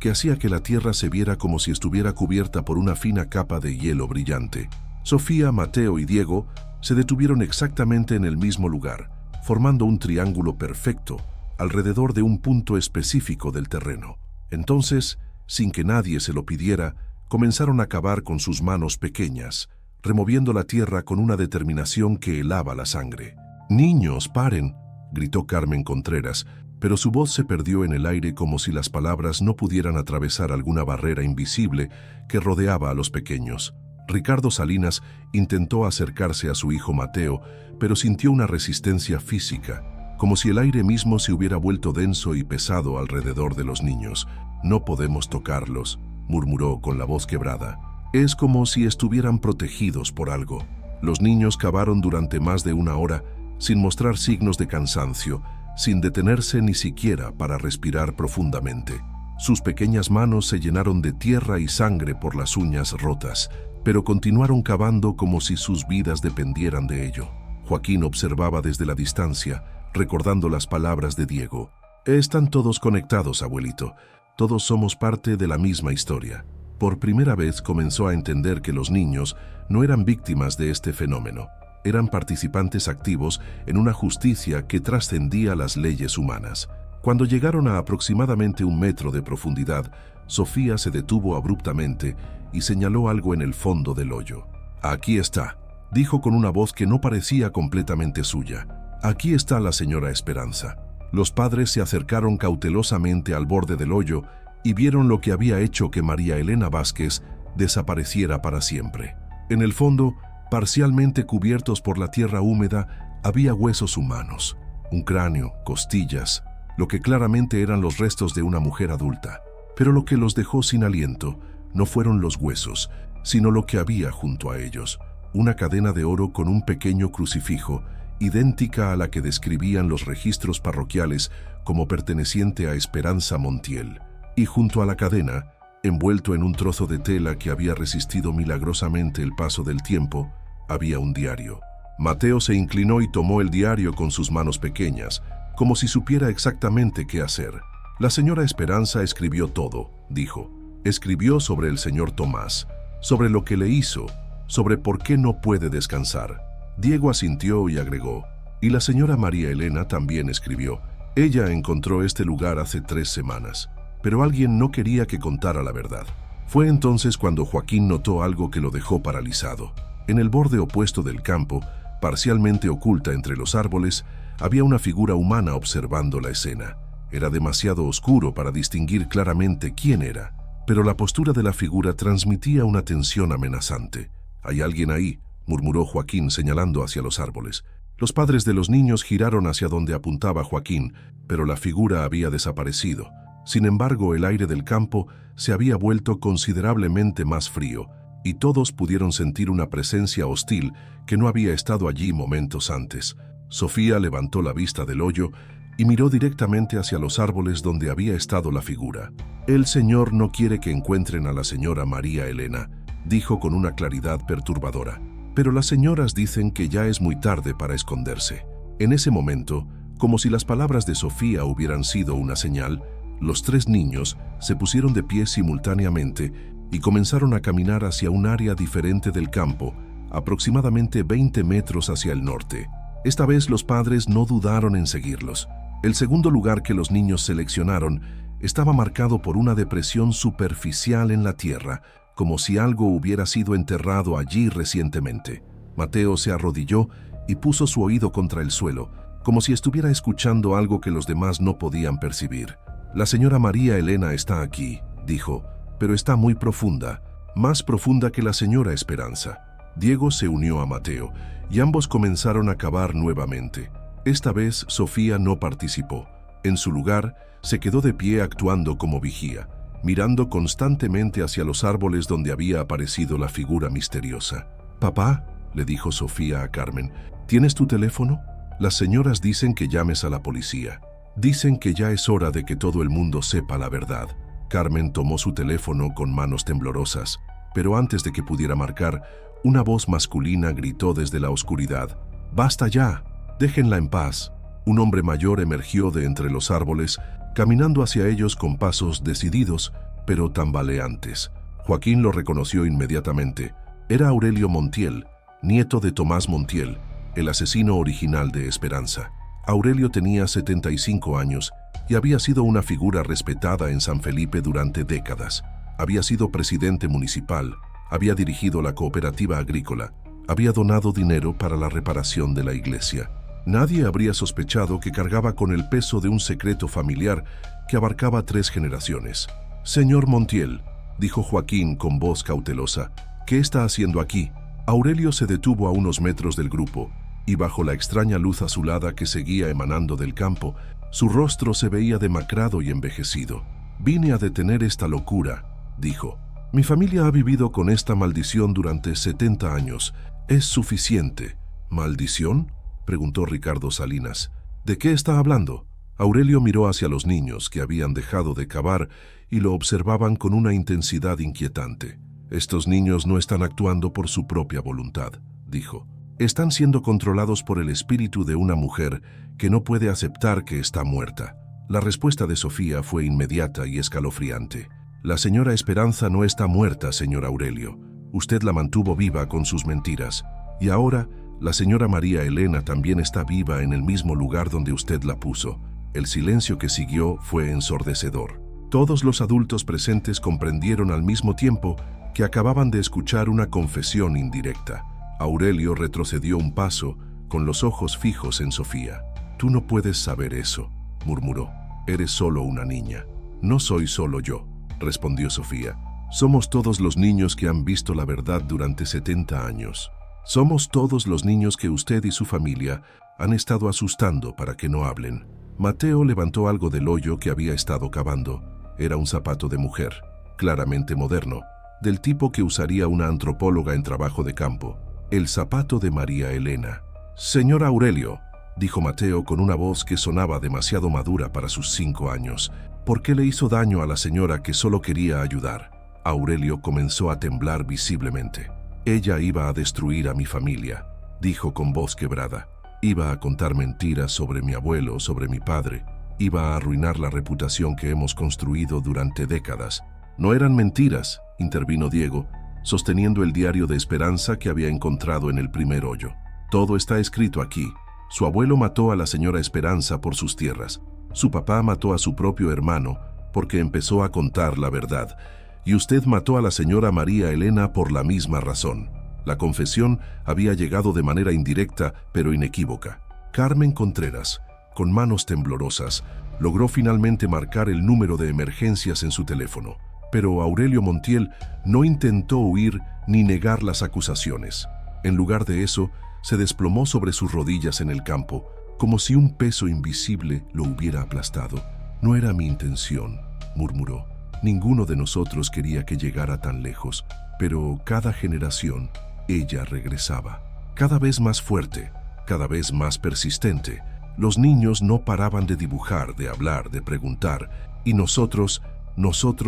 A: que hacía que la tierra se viera como si estuviera cubierta por una fina capa de hielo brillante. Sofía, Mateo y Diego se detuvieron exactamente en el mismo lugar, formando un triángulo perfecto alrededor de un punto específico del terreno. Entonces, sin que nadie se lo pidiera, comenzaron a cavar con sus manos pequeñas, removiendo la tierra con una determinación que helaba la sangre. «¡Niños, paren!», gritó Carmen Contreras, pero su voz se perdió en el aire como si las palabras no pudieran atravesar alguna barrera invisible que rodeaba a los pequeños. Ricardo Salinas intentó acercarse a su hijo Mateo, pero sintió una resistencia física, como si el aire mismo se hubiera vuelto denso y pesado alrededor de los niños. «No podemos tocarlos», murmuró con la voz quebrada. «Es como si estuvieran protegidos por algo». Los niños cavaron durante más de una hora, sin mostrar signos de cansancio, sin detenerse ni siquiera para respirar profundamente. Sus pequeñas manos se llenaron de tierra y sangre por las uñas rotas, pero continuaron cavando como si sus vidas dependieran de ello. Joaquín observaba desde la distancia, recordando las palabras de Diego. «Están todos conectados, abuelito. Todos somos parte de la misma historia». Por primera vez comenzó a entender que los niños no eran víctimas de este fenómeno. Eran participantes activos en una justicia que trascendía las leyes humanas. Cuando llegaron a aproximadamente 1 metro de profundidad, Sofía se detuvo abruptamente y señaló algo en el fondo del hoyo. «Aquí está», dijo con una voz que no parecía completamente suya. «Aquí está la señora Esperanza». Los padres se acercaron cautelosamente al borde del hoyo y vieron lo que había hecho que María Elena Vázquez desapareciera para siempre. En el fondo, parcialmente cubiertos por la tierra húmeda, había huesos humanos, un cráneo, costillas, lo que claramente eran los restos de una mujer adulta. Pero lo que los dejó sin aliento no fueron los huesos, sino lo que había junto a ellos, una cadena de oro con un pequeño crucifijo, idéntica a la que describían los registros parroquiales como perteneciente a Esperanza Montiel. Y junto a la cadena, envuelto en un trozo de tela que había resistido milagrosamente el paso del tiempo, había un diario. Mateo se inclinó y tomó el diario con sus manos pequeñas, como si supiera exactamente qué hacer. «La señora Esperanza escribió todo», dijo. «Escribió sobre el señor Tomás, sobre lo que le hizo, sobre por qué no puede descansar». Diego asintió y agregó: «Y la señora María Elena también escribió. Ella encontró este lugar hace 3 semanas. Pero alguien no quería que contara la verdad». Fue entonces cuando Joaquín notó algo que lo dejó paralizado. En el borde opuesto del campo, parcialmente oculta entre los árboles, había una figura humana observando la escena. Era demasiado oscuro para distinguir claramente quién era, pero la postura de la figura transmitía una tensión amenazante. «Hay alguien ahí», murmuró Joaquín señalando hacia los árboles. Los padres de los niños giraron hacia donde apuntaba Joaquín, pero la figura había desaparecido. Sin embargo, el aire del campo se había vuelto considerablemente más frío, y todos pudieron sentir una presencia hostil que no había estado allí momentos antes. Sofía levantó la vista del hoyo y miró directamente hacia los árboles donde había estado la figura. «El Señor no quiere que encuentren a la señora María Elena», dijo con una claridad perturbadora. «Pero las señoras dicen que ya es muy tarde para esconderse». En ese momento, como si las palabras de Sofía hubieran sido una señal, los 3 niños se pusieron de pie simultáneamente y comenzaron a caminar hacia un área diferente del campo, aproximadamente 20 metros hacia el norte. Esta vez los padres no dudaron en seguirlos. El segundo lugar que los niños seleccionaron estaba marcado por una depresión superficial en la tierra, como si algo hubiera sido enterrado allí recientemente. Mateo se arrodilló y puso su oído contra el suelo, como si estuviera escuchando algo que los demás no podían percibir. «La señora María Elena está aquí», dijo, «pero está muy profunda, más profunda que la señora Esperanza». Diego se unió a Mateo y ambos comenzaron a cavar nuevamente. Esta vez Sofía no participó. En su lugar, se quedó de pie actuando como vigía, mirando constantemente hacia los árboles donde había aparecido la figura misteriosa. «Papá», le dijo Sofía a Carmen, «¿tienes tu teléfono? Las señoras dicen que llames a la policía. Dicen que ya es hora de que todo el mundo sepa la verdad». Carmen tomó su teléfono con manos temblorosas, pero antes de que pudiera marcar, una voz masculina gritó desde la oscuridad: «¡Basta ya! ¡Déjenla en paz!». Un hombre mayor emergió de entre los árboles, caminando hacia ellos con pasos decididos, pero tambaleantes. Joaquín lo reconoció inmediatamente. Era Aurelio Montiel, nieto de Tomás Montiel, el asesino original de Esperanza. Aurelio tenía 75 años y había sido una figura respetada en San Felipe durante décadas. Había sido presidente municipal, había dirigido la cooperativa agrícola, había donado dinero para la reparación de la iglesia. Nadie habría sospechado que cargaba con el peso de un secreto familiar que abarcaba 3 generaciones. «Señor Montiel», dijo Joaquín con voz cautelosa, «¿qué está haciendo aquí?» Aurelio se detuvo a unos metros del grupo, y bajo la extraña luz azulada que seguía emanando del campo, su rostro se veía demacrado y envejecido. «Vine a detener esta locura», dijo. «Mi familia ha vivido con esta maldición durante 70 años. Es suficiente». «¿Maldición?», preguntó Ricardo Salinas. «¿De qué está hablando?». Aurelio miró hacia los niños que habían dejado de cavar y lo observaban con una intensidad inquietante. «Estos niños no están actuando por su propia voluntad», dijo. «Están siendo controlados por el espíritu de una mujer que no puede aceptar que está muerta». La respuesta de Sofía fue inmediata y escalofriante. «La señora Esperanza no está muerta, señor Aurelio. Usted la mantuvo viva con sus mentiras. Y ahora, la señora María Elena también está viva en el mismo lugar donde usted la puso». El silencio que siguió fue ensordecedor. Todos los adultos presentes comprendieron al mismo tiempo que acababan de escuchar una confesión indirecta. Aurelio retrocedió un paso, con los ojos fijos en Sofía. «Tú no puedes saber eso», murmuró. «Eres solo una niña». «No soy solo yo», respondió Sofía. «Somos todos los niños que han visto la verdad durante 70 años. Somos todos los niños que usted y su familia han estado asustando para que no hablen». Mateo levantó algo del hoyo que había estado cavando. Era un zapato de mujer, claramente moderno, del tipo que usaría una antropóloga en trabajo de campo. El zapato de María Elena. «Señor Aurelio», dijo Mateo con una voz que sonaba demasiado madura para sus 5 años, «¿por qué le hizo daño a la señora que solo quería ayudar?» Aurelio comenzó a temblar visiblemente. «Ella iba a destruir a mi familia», dijo con voz quebrada. «Iba a contar mentiras sobre mi abuelo, sobre mi padre. Iba a arruinar la reputación que hemos construido durante décadas». «No eran mentiras», intervino Diego, sosteniendo el diario de Esperanza que había encontrado en el primer hoyo. «Todo está escrito aquí. Su abuelo mató a la señora Esperanza por sus tierras. Su papá mató a su propio hermano porque empezó a contar la verdad. Y usted mató a la señora María Elena por la misma razón». La confesión había llegado de manera indirecta, pero inequívoca. Carmen Contreras, con manos temblorosas, logró finalmente marcar el número de emergencias en su teléfono. Pero Aurelio Montiel no intentó huir ni negar las acusaciones. En lugar de eso, se desplomó sobre sus rodillas en el campo, como si un peso invisible lo hubiera aplastado. «No era mi intención», murmuró. «Ninguno de nosotros quería que llegara tan lejos, pero cada generación ella regresaba, cada vez más fuerte, cada vez más persistente. Los niños no paraban de dibujar, de hablar, de preguntar, y nosotros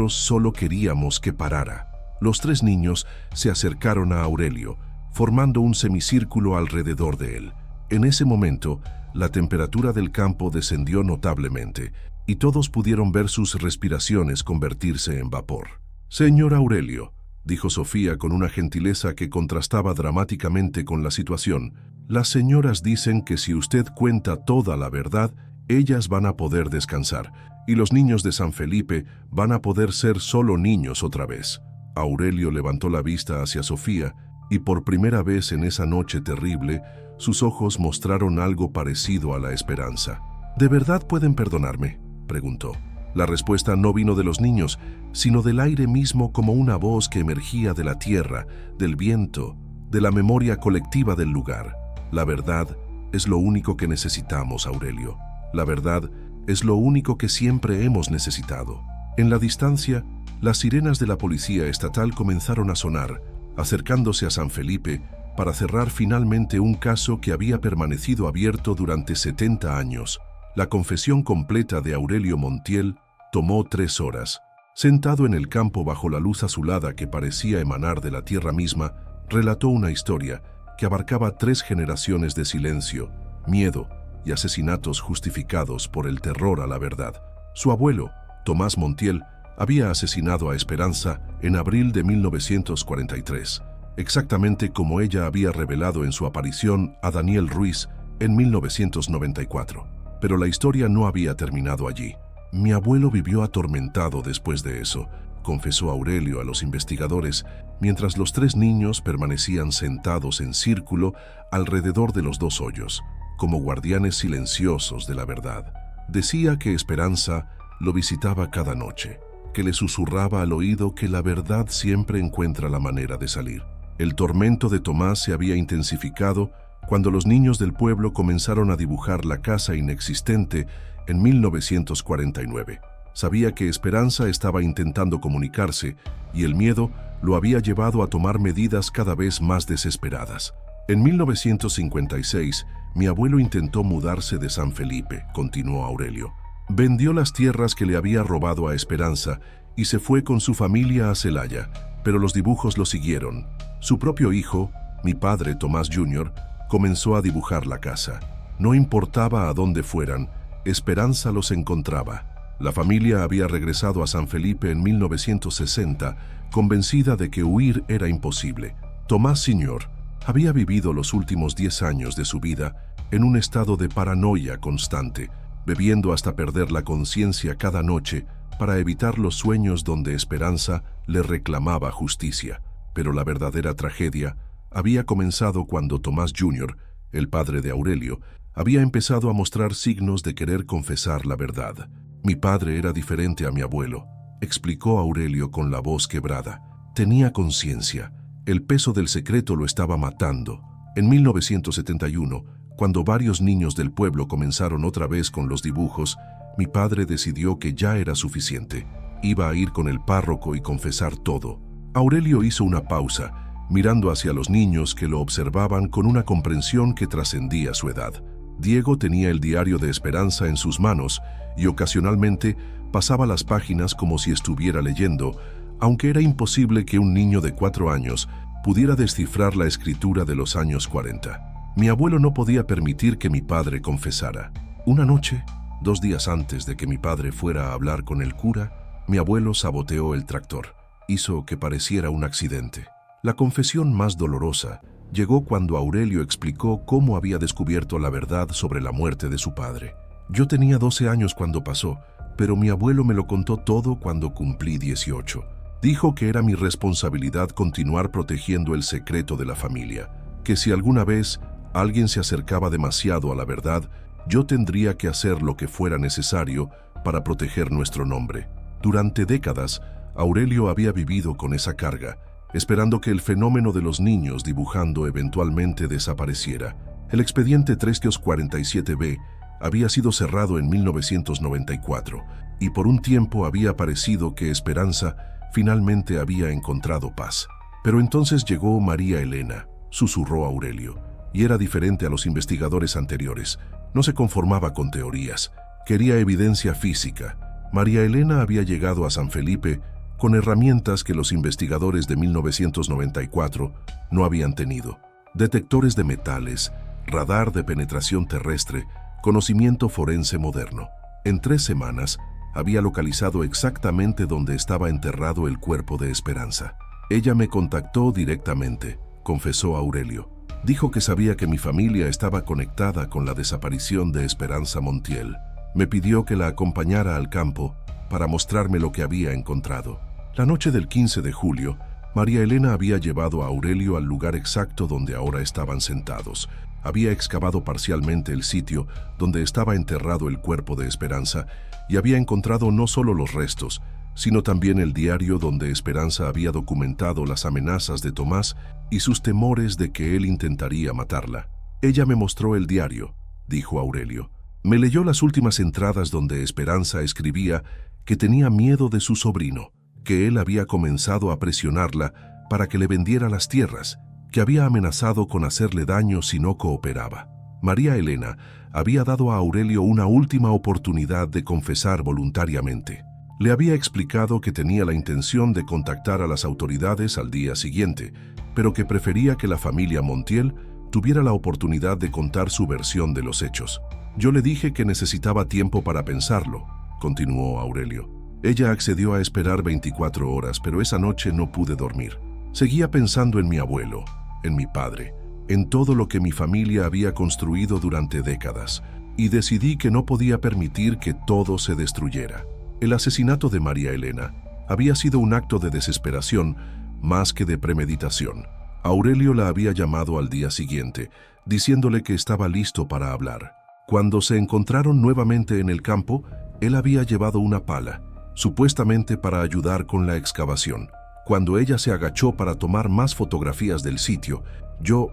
A: solo queríamos que parara». Los 3 niños se acercaron a Aurelio, formando un semicírculo alrededor de él. En ese momento, la temperatura del campo descendió notablemente, y todos pudieron ver sus respiraciones convertirse en vapor. «Señor Aurelio», dijo Sofía con una gentileza que contrastaba dramáticamente con la situación, «las señoras dicen que si usted cuenta toda la verdad, ellas van a poder descansar, y los niños de San Felipe van a poder ser solo niños otra vez». Aurelio levantó la vista hacia Sofía, y por primera vez en esa noche terrible, sus ojos mostraron algo parecido a la esperanza. «¿De verdad pueden perdonarme?», preguntó. La respuesta no vino de los niños, sino del aire mismo, como una voz que emergía de la tierra, del viento, de la memoria colectiva del lugar. «La verdad es lo único que necesitamos, Aurelio. La verdad es lo único que siempre hemos necesitado». En la distancia, las sirenas de la policía estatal comenzaron a sonar, acercándose a San Felipe para cerrar finalmente un caso que había permanecido abierto durante 70 años. La confesión completa de Aurelio Montiel tomó 3 horas. Sentado en el campo bajo la luz azulada que parecía emanar de la tierra misma, relató una historia que abarcaba 3 generaciones de silencio, miedo y asesinatos justificados por el terror a la verdad. Su abuelo, Tomás Montiel, había asesinado a Esperanza en abril de 1943, exactamente como ella había revelado en su aparición a Daniel Ruiz en 1994. Pero la historia no había terminado allí. Mi abuelo vivió atormentado después de eso, confesó Aurelio a los investigadores, mientras los 3 niños permanecían sentados en círculo alrededor de los 2 hoyos, como guardianes silenciosos de la verdad. Decía que Esperanza lo visitaba cada noche, que le susurraba al oído que la verdad siempre encuentra la manera de salir. El tormento de Tomás se había intensificado cuando los niños del pueblo comenzaron a dibujar la casa inexistente en 1949. Sabía que Esperanza estaba intentando comunicarse y el miedo lo había llevado a tomar medidas cada vez más desesperadas. En 1956, mi abuelo intentó mudarse de San Felipe, continuó Aurelio. Vendió las tierras que le había robado a Esperanza y se fue con su familia a Celaya, pero los dibujos lo siguieron. Su propio hijo, mi padre Tomás Jr., comenzó a dibujar la casa. No importaba a dónde fueran, Esperanza los encontraba. La familia había regresado a San Felipe en 1960, convencida de que huir era imposible. Tomás Sr. había vivido los últimos 10 años de su vida en un estado de paranoia constante, bebiendo hasta perder la conciencia cada noche para evitar los sueños donde Esperanza le reclamaba justicia. Pero la verdadera tragedia había comenzado cuando Tomás Jr., el padre de Aurelio, había empezado a mostrar signos de querer confesar la verdad. Mi padre era diferente a mi abuelo, explicó Aurelio con la voz quebrada. Tenía conciencia. El peso del secreto lo estaba matando. En 1971, cuando varios niños del pueblo comenzaron otra vez con los dibujos, mi padre decidió que ya era suficiente. Iba a ir con el párroco y confesar todo. Aurelio hizo una pausa, mirando hacia los niños que lo observaban con una comprensión que trascendía su edad. Diego tenía el diario de Esperanza en sus manos y ocasionalmente pasaba las páginas como si estuviera leyendo, aunque era imposible que un niño de 4 años pudiera descifrar la escritura de los años 40. Mi abuelo no podía permitir que mi padre confesara. Una noche, 2 días antes de que mi padre fuera a hablar con el cura, mi abuelo saboteó el tractor. Hizo que pareciera un accidente. La confesión más dolorosa llegó cuando Aurelio explicó cómo había descubierto la verdad sobre la muerte de su padre. Yo tenía 12 años cuando pasó, pero mi abuelo me lo contó todo cuando cumplí 18. Dijo que era mi responsabilidad continuar protegiendo el secreto de la familia, que si alguna vez alguien se acercaba demasiado a la verdad, yo tendría que hacer lo que fuera necesario para proteger nuestro nombre. Durante décadas, Aurelio había vivido con esa carga, esperando que el fenómeno de los niños dibujando eventualmente desapareciera. El expediente 347B había sido cerrado en 1994 y por un tiempo había parecido que Esperanza finalmente había encontrado paz. Pero entonces llegó María Elena, susurró Aurelio, y era diferente a los investigadores anteriores. No se conformaba con teorías, quería evidencia física. María Elena había llegado a San Felipe con herramientas que los investigadores de 1994 no habían tenido. Detectores de metales, radar de penetración terrestre, conocimiento forense moderno. En 3 semanas, había localizado exactamente dónde estaba enterrado el cuerpo de Esperanza. Ella me contactó directamente, confesó Aurelio. Dijo que sabía que mi familia estaba conectada con la desaparición de Esperanza Montiel. Me pidió que la acompañara al campo para mostrarme lo que había encontrado. La noche del 15 de julio, María Elena había llevado a Aurelio al lugar exacto donde ahora estaban sentados. Había excavado parcialmente el sitio donde estaba enterrado el cuerpo de Esperanza y había encontrado no solo los restos, sino también el diario donde Esperanza había documentado las amenazas de Tomás y sus temores de que él intentaría matarla. Ella me mostró el diario, dijo Aurelio. Me leyó las últimas entradas donde Esperanza escribía que tenía miedo de su sobrino, que él había comenzado a presionarla para que le vendiera las tierras, que había amenazado con hacerle daño si no cooperaba. María Elena había dado a Aurelio una última oportunidad de confesar voluntariamente. Le había explicado que tenía la intención de contactar a las autoridades al día siguiente, pero que prefería que la familia Montiel tuviera la oportunidad de contar su versión de los hechos. Yo le dije que necesitaba tiempo para pensarlo, continuó Aurelio. Ella accedió a esperar 24 horas, pero esa noche no pude dormir. Seguía pensando en mi abuelo, en mi padre, en todo lo que mi familia había construido durante décadas, y decidí que no podía permitir que todo se destruyera. El asesinato de María Elena había sido un acto de desesperación más que de premeditación. Aurelio la había llamado al día siguiente, diciéndole que estaba listo para hablar. Cuando se encontraron nuevamente en el campo, él había llevado una pala, supuestamente para ayudar con la excavación. Cuando ella se agachó para tomar más fotografías del sitio, yo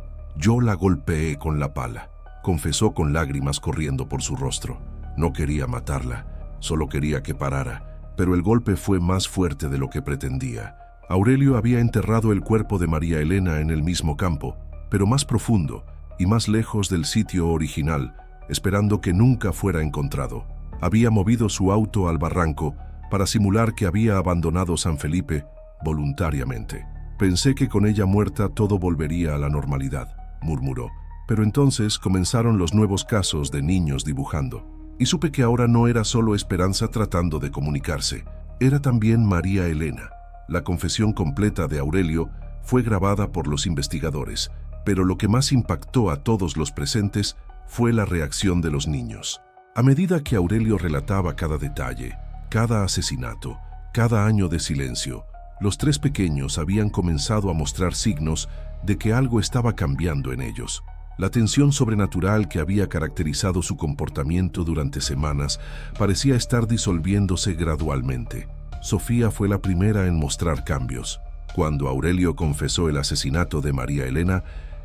A: la golpeé con la pala, confesó con lágrimas corriendo por su rostro. No quería matarla, solo quería que parara, pero el golpe fue más fuerte de lo que pretendía. Aurelio había enterrado el cuerpo de María Elena en el mismo campo, pero más profundo y más lejos del sitio original, esperando que nunca fuera encontrado. Había movido su auto al barranco para simular que había abandonado San Felipe voluntariamente. Pensé que con ella muerta todo volvería a la normalidad, murmuró. Pero entonces comenzaron los nuevos casos de niños dibujando. Y supe que ahora no era solo Esperanza tratando de comunicarse, era también María Elena. La confesión completa de Aurelio fue grabada por los investigadores, pero lo que más impactó a todos los presentes fue la reacción de los niños. A medida que Aurelio relataba cada detalle, cada asesinato, cada año de silencio, los tres pequeños habían comenzado a mostrar signos de que algo estaba cambiando en ellos. La tensión sobrenatural que había caracterizado su comportamiento durante semanas parecía estar disolviéndose gradualmente. Sofía fue la primera en mostrar cambios. Cuando Aurelio confesó el asesinato de María Elena,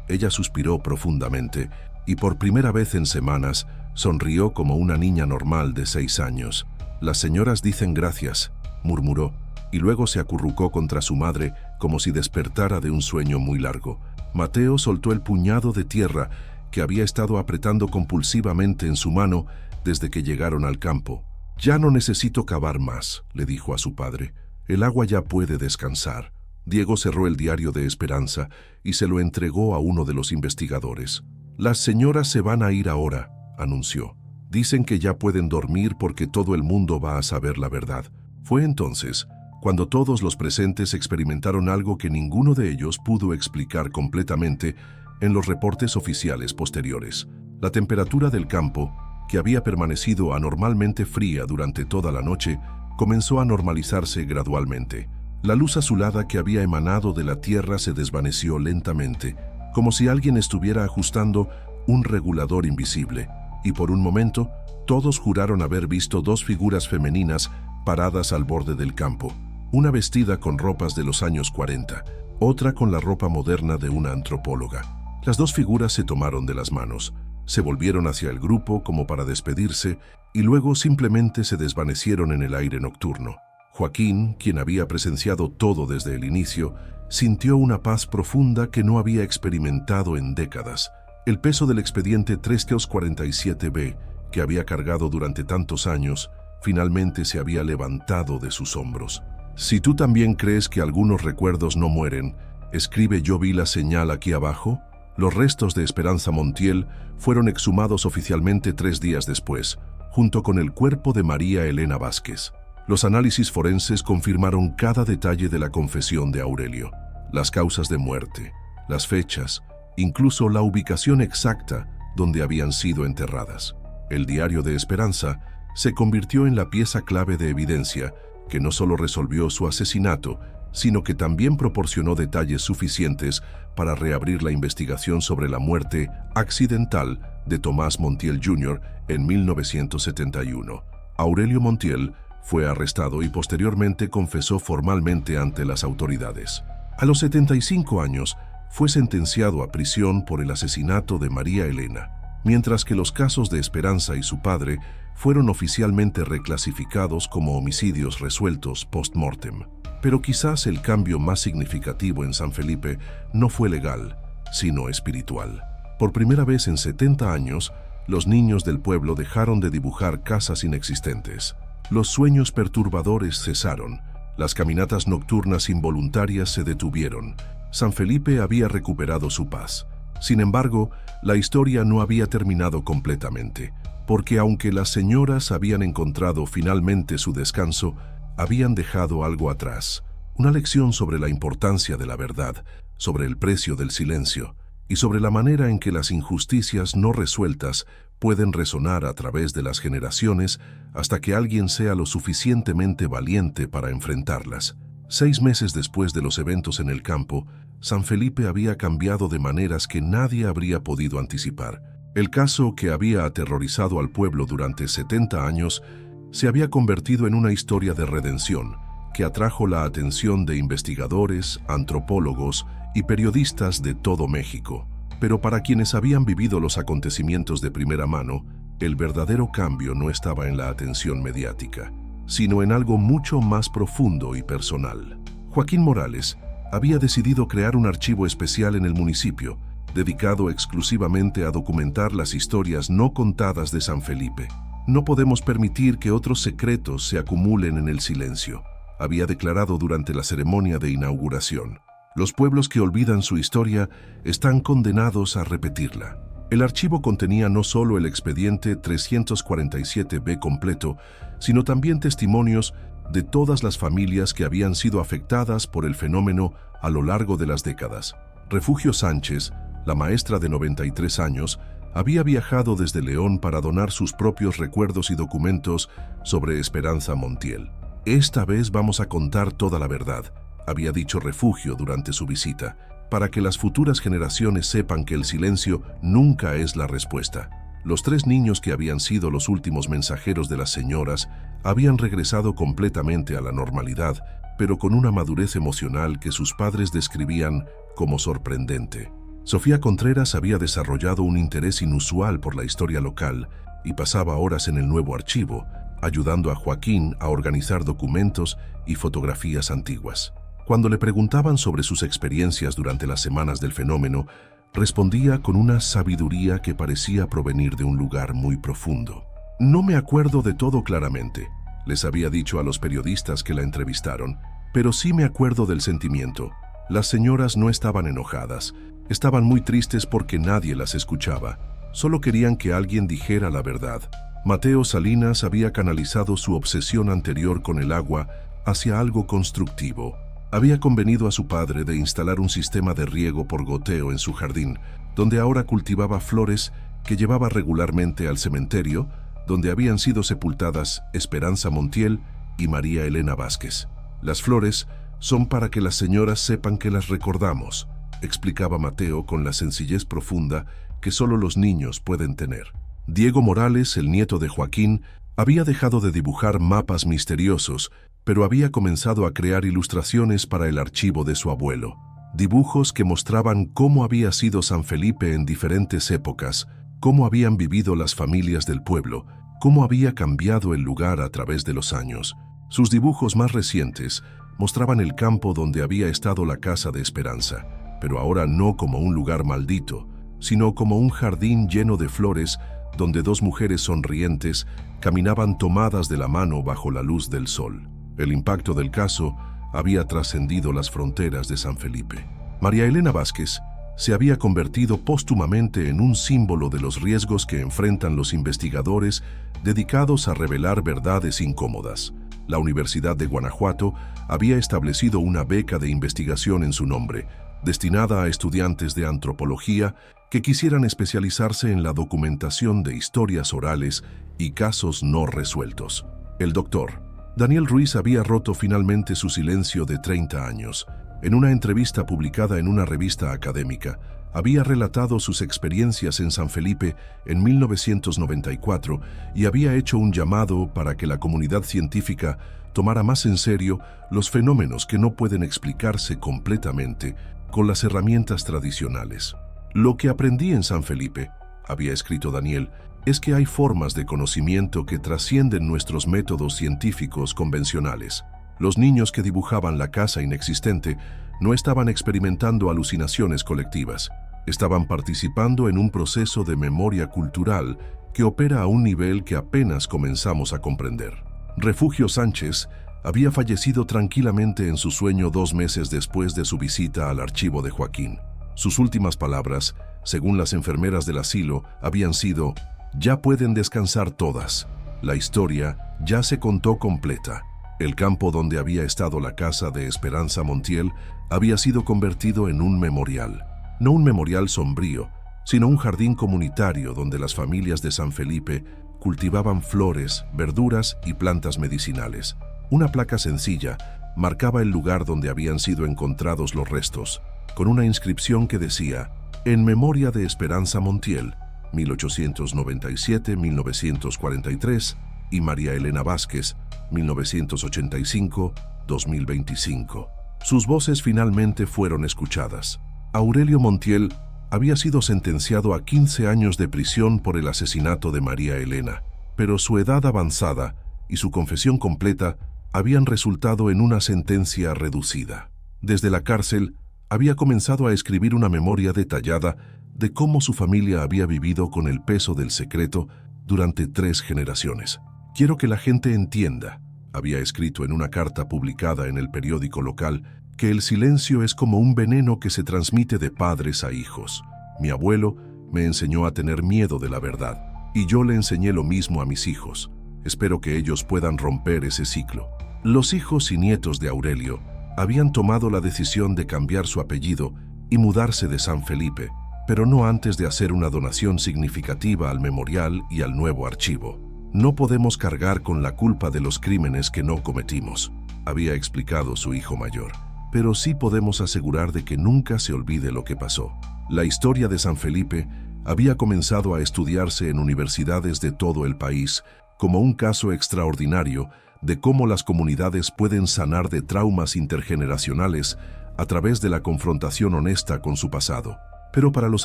A: ella suspiró profundamente y por primera vez en semanas sonrió como una niña normal de 6 años. «Las señoras dicen gracias», murmuró, y luego se acurrucó contra su madre como si despertara de un sueño muy largo. Mateo soltó el puñado de tierra que había estado apretando compulsivamente en su mano desde que llegaron al campo. «Ya no necesito cavar más», le dijo a su padre. «El agua ya puede descansar». Diego cerró el diario de Esperanza y se lo entregó a uno de los investigadores. «Las señoras se van a ir ahora», anunció. «Dicen que ya pueden dormir porque todo el mundo va a saber la verdad». Fue entonces cuando todos los presentes experimentaron algo que ninguno de ellos pudo explicar completamente en los reportes oficiales posteriores. La temperatura del campo, que había permanecido anormalmente fría durante toda la noche, comenzó a normalizarse gradualmente. La luz azulada que había emanado de la tierra se desvaneció lentamente, como si alguien estuviera ajustando un regulador invisible, y por un momento todos juraron haber visto 2 figuras femeninas paradas al borde del campo. Una vestida con ropas de los años 40, otra con la ropa moderna de una antropóloga. Las 2 figuras se tomaron de las manos, se volvieron hacia el grupo como para despedirse y luego simplemente se desvanecieron en el aire nocturno. Joaquín, quien había presenciado todo desde el inicio, sintió una paz profunda que no había experimentado en décadas. El peso del expediente 347B, que había cargado durante tantos años, finalmente se había levantado de sus hombros. Si tú también crees que algunos recuerdos no mueren, escribe «Yo vi la señal» aquí abajo. Los restos de Esperanza Montiel fueron exhumados oficialmente 3 días después, junto con el cuerpo de María Elena Vázquez. Los análisis forenses confirmaron cada detalle de la confesión de Aurelio, las causas de muerte, las fechas, incluso la ubicación exacta donde habían sido enterradas. El diario de Esperanza se convirtió en la pieza clave de evidencia que no solo resolvió su asesinato, sino que también proporcionó detalles suficientes para reabrir la investigación sobre la muerte accidental de Tomás Montiel Jr. en 1971. Aurelio Montiel fue arrestado y posteriormente confesó formalmente ante las autoridades. A los 75 años, fue sentenciado a prisión por el asesinato de María Elena, mientras que los casos de Esperanza y su padre fueron oficialmente reclasificados como homicidios resueltos post-mortem. Pero quizás el cambio más significativo en San Felipe no fue legal, sino espiritual. Por primera vez en 70 años, los niños del pueblo dejaron de dibujar casas inexistentes. Los sueños perturbadores cesaron, las caminatas nocturnas involuntarias se detuvieron. San Felipe había recuperado su paz. Sin embargo, la historia no había terminado completamente, porque aunque las señoras habían encontrado finalmente su descanso, habían dejado algo atrás, una lección sobre la importancia de la verdad, sobre el precio del silencio y sobre la manera en que las injusticias no resueltas pueden resonar a través de las generaciones hasta que alguien sea lo suficientemente valiente para enfrentarlas. 6 meses después de los eventos en el campo, San Felipe había cambiado de maneras que nadie habría podido anticipar. El caso que había aterrorizado al pueblo durante 70 años se había convertido en una historia de redención que atrajo la atención de investigadores, antropólogos y periodistas de todo México. Pero para quienes habían vivido los acontecimientos de primera mano, el verdadero cambio no estaba en la atención mediática, sino en algo mucho más profundo y personal. Joaquín Morales había decidido crear un archivo especial en el municipio, dedicado exclusivamente a documentar las historias no contadas de San Felipe. No podemos permitir que otros secretos se acumulen en el silencio, había declarado durante la ceremonia de inauguración. Los pueblos que olvidan su historia están condenados a repetirla. El archivo contenía no solo el expediente 347B completo, sino también testimonios de todas las familias que habían sido afectadas por el fenómeno a lo largo de las décadas. Refugio Sánchez, la maestra de 93 años, había viajado desde León para donar sus propios recuerdos y documentos sobre Esperanza Montiel. Esta vez vamos a contar toda la verdad, había dicho Refugio durante su visita, para que las futuras generaciones sepan que el silencio nunca es la respuesta. Los 3 niños que habían sido los últimos mensajeros de las señoras habían regresado completamente a la normalidad, pero con una madurez emocional que sus padres describían como sorprendente. Sofía Contreras había desarrollado un interés inusual por la historia local y pasaba horas en el nuevo archivo, ayudando a Joaquín a organizar documentos y fotografías antiguas. Cuando le preguntaban sobre sus experiencias durante las semanas del fenómeno, respondía con una sabiduría que parecía provenir de un lugar muy profundo. No me acuerdo de todo claramente, les había dicho a los periodistas que la entrevistaron, pero sí me acuerdo del sentimiento. Las señoras no estaban enojadas, estaban muy tristes porque nadie las escuchaba. Solo querían que alguien dijera la verdad. Mateo Salinas había canalizado su obsesión anterior con el agua hacia algo constructivo. Había convenido a su padre de instalar un sistema de riego por goteo en su jardín, donde ahora cultivaba flores que llevaba regularmente al cementerio, donde habían sido sepultadas Esperanza Montiel y María Elena Vázquez. Las flores son para que las señoras sepan que las recordamos, explicaba Mateo con la sencillez profunda que solo los niños pueden tener. Diego Morales, el nieto de Joaquín, había dejado de dibujar mapas misteriosos, pero había comenzado a crear ilustraciones para el archivo de su abuelo. Dibujos que mostraban cómo había sido San Felipe en diferentes épocas, cómo habían vivido las familias del pueblo, cómo había cambiado el lugar a través de los años. Sus dibujos más recientes mostraban el campo donde había estado la casa de Esperanza, pero ahora no como un lugar maldito, sino como un jardín lleno de flores donde 2 mujeres sonrientes caminaban tomadas de la mano bajo la luz del sol. El impacto del caso había trascendido las fronteras de San Felipe. María Elena Vázquez se había convertido póstumamente en un símbolo de los riesgos que enfrentan los investigadores dedicados a revelar verdades incómodas. La Universidad de Guanajuato había establecido una beca de investigación en su nombre, destinada a estudiantes de antropología que quisieran especializarse en la documentación de historias orales y casos no resueltos. El doctor Daniel Ruiz había roto finalmente su silencio de 30 años. En una entrevista publicada en una revista académica, había relatado sus experiencias en San Felipe en 1994 y había hecho un llamado para que la comunidad científica tomara más en serio los fenómenos que no pueden explicarse completamente con las herramientas tradicionales. Lo que aprendí en San Felipe, había escrito Daniel, es que hay formas de conocimiento que trascienden nuestros métodos científicos convencionales. Los niños que dibujaban la casa inexistente no estaban experimentando alucinaciones colectivas, estaban participando en un proceso de memoria cultural que opera a un nivel que apenas comenzamos a comprender. Refugio Sánchez había fallecido tranquilamente en su sueño 2 meses después de su visita al archivo de Joaquín. Sus últimas palabras, según las enfermeras del asilo, habían sido: «Ya pueden descansar todas. La historia ya se contó completa». El campo donde había estado la casa de Esperanza Montiel había sido convertido en un memorial. No un memorial sombrío, sino un jardín comunitario donde las familias de San Felipe cultivaban flores, verduras y plantas medicinales. Una placa sencilla marcaba el lugar donde habían sido encontrados los restos, con una inscripción que decía: en memoria de Esperanza Montiel, 1897-1943, y María Elena Vázquez, 1985-2025. Sus voces finalmente fueron escuchadas. Aurelio Montiel había sido sentenciado a 15 años de prisión por el asesinato de María Elena, pero su edad avanzada y su confesión completa habían resultado en una sentencia reducida. Desde la cárcel, había comenzado a escribir una memoria detallada de cómo su familia había vivido con el peso del secreto durante 3 generaciones. Quiero que la gente entienda, había escrito en una carta publicada en el periódico local, que el silencio es como un veneno que se transmite de padres a hijos. Mi abuelo me enseñó a tener miedo de la verdad, y yo le enseñé lo mismo a mis hijos. Espero que ellos puedan romper ese ciclo. Los hijos y nietos de Aurelio habían tomado la decisión de cambiar su apellido y mudarse de San Felipe, pero no antes de hacer una donación significativa al memorial y al nuevo archivo. No podemos cargar con la culpa de los crímenes que no cometimos, había explicado su hijo mayor, pero sí podemos asegurar de que nunca se olvide lo que pasó. La historia de San Felipe había comenzado a estudiarse en universidades de todo el país como un caso extraordinario de cómo las comunidades pueden sanar de traumas intergeneracionales a través de la confrontación honesta con su pasado. Pero para los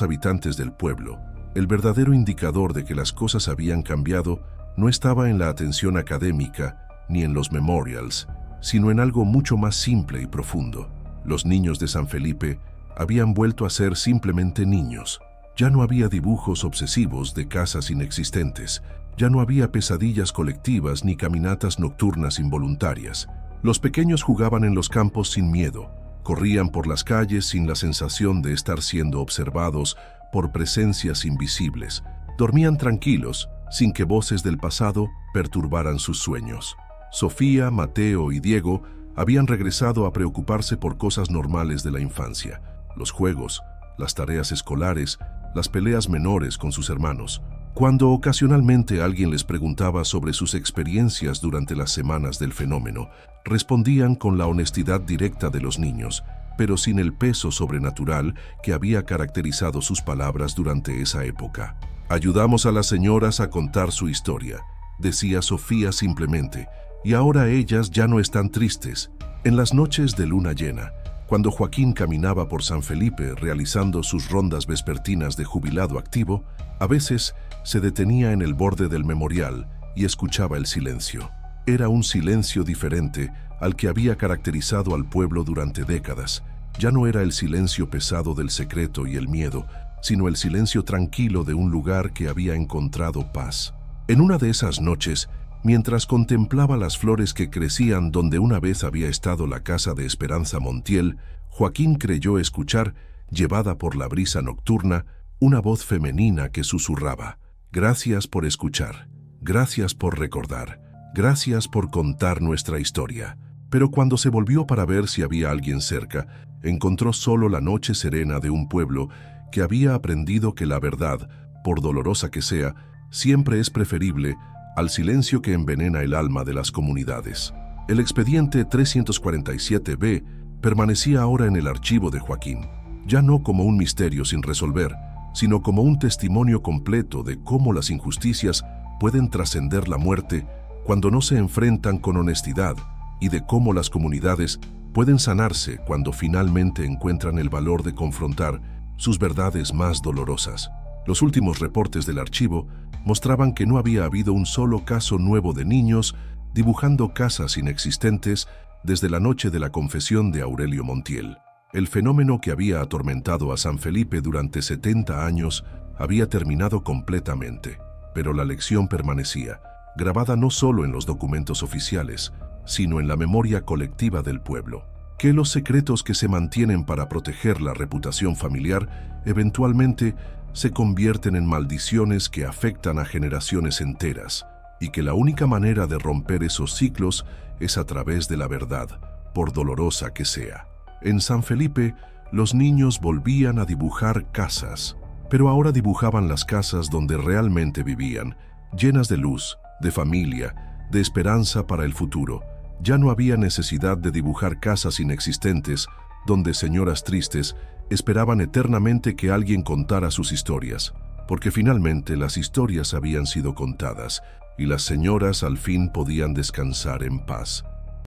A: habitantes del pueblo, el verdadero indicador de que las cosas habían cambiado no estaba en la atención académica ni en los memorials, sino en algo mucho más simple y profundo. Los niños de San Felipe habían vuelto a ser simplemente niños. Ya no había dibujos obsesivos de casas inexistentes, ya no había pesadillas colectivas ni caminatas nocturnas involuntarias. Los pequeños jugaban en los campos sin miedo, corrían por las calles sin la sensación de estar siendo observados por presencias invisibles, dormían tranquilos, sin que voces del pasado perturbaran sus sueños. Sofía, Mateo y Diego habían regresado a preocuparse por cosas normales de la infancia: los juegos, las tareas escolares, las peleas menores con sus hermanos. Cuando ocasionalmente alguien les preguntaba sobre sus experiencias durante las semanas del fenómeno, respondían con la honestidad directa de los niños, pero sin el peso sobrenatural que había caracterizado sus palabras durante esa época. Ayudamos a las señoras a contar su historia, decía Sofía simplemente, y ahora ellas ya no están tristes. En las noches de luna llena, cuando Joaquín caminaba por San Felipe realizando sus rondas vespertinas de jubilado activo, a veces se detenía en el borde del memorial y escuchaba el silencio. Era un silencio diferente al que había caracterizado al pueblo durante décadas. Ya no era el silencio pesado del secreto y el miedo, sino el silencio tranquilo de un lugar que había encontrado paz. En una de esas noches, mientras contemplaba las flores que crecían donde una vez había estado la casa de Esperanza Montiel, Joaquín creyó escuchar, llevada por la brisa nocturna, una voz femenina que susurraba: «Gracias por escuchar, gracias por recordar, gracias por contar nuestra historia». Pero cuando se volvió para ver si había alguien cerca, encontró solo la noche serena de un pueblo que había aprendido que la verdad, por dolorosa que sea, siempre es preferible al silencio que envenena el alma de las comunidades. El expediente 347-B permanecía ahora en el archivo de Joaquín, ya no como un misterio sin resolver, sino como un testimonio completo de cómo las injusticias pueden trascender la muerte cuando no se enfrentan con honestidad, y de cómo las comunidades pueden sanarse cuando finalmente encuentran el valor de confrontar sus verdades más dolorosas. Los últimos reportes del archivo mostraban que no había habido un solo caso nuevo de niños dibujando casas inexistentes desde la noche de la confesión de Aurelio Montiel. El fenómeno que había atormentado a San Felipe durante 70 años había terminado completamente, pero la lección permanecía, grabada no solo en los documentos oficiales, sino en la memoria colectiva del pueblo. Que los secretos que se mantienen para proteger la reputación familiar eventualmente se convierten en maldiciones que afectan a generaciones enteras. y que la única manera de romper esos ciclos es a través de la verdad, por dolorosa que sea. En San Felipe, los niños volvían a dibujar casas, pero ahora dibujaban las casas donde realmente vivían, llenas de luz, de familia, de esperanza para el futuro. Ya no había necesidad de dibujar casas inexistentes, donde señoras tristes esperaban eternamente que alguien contara sus historias, porque finalmente las historias habían sido contadas y las señoras al fin podían descansar en paz.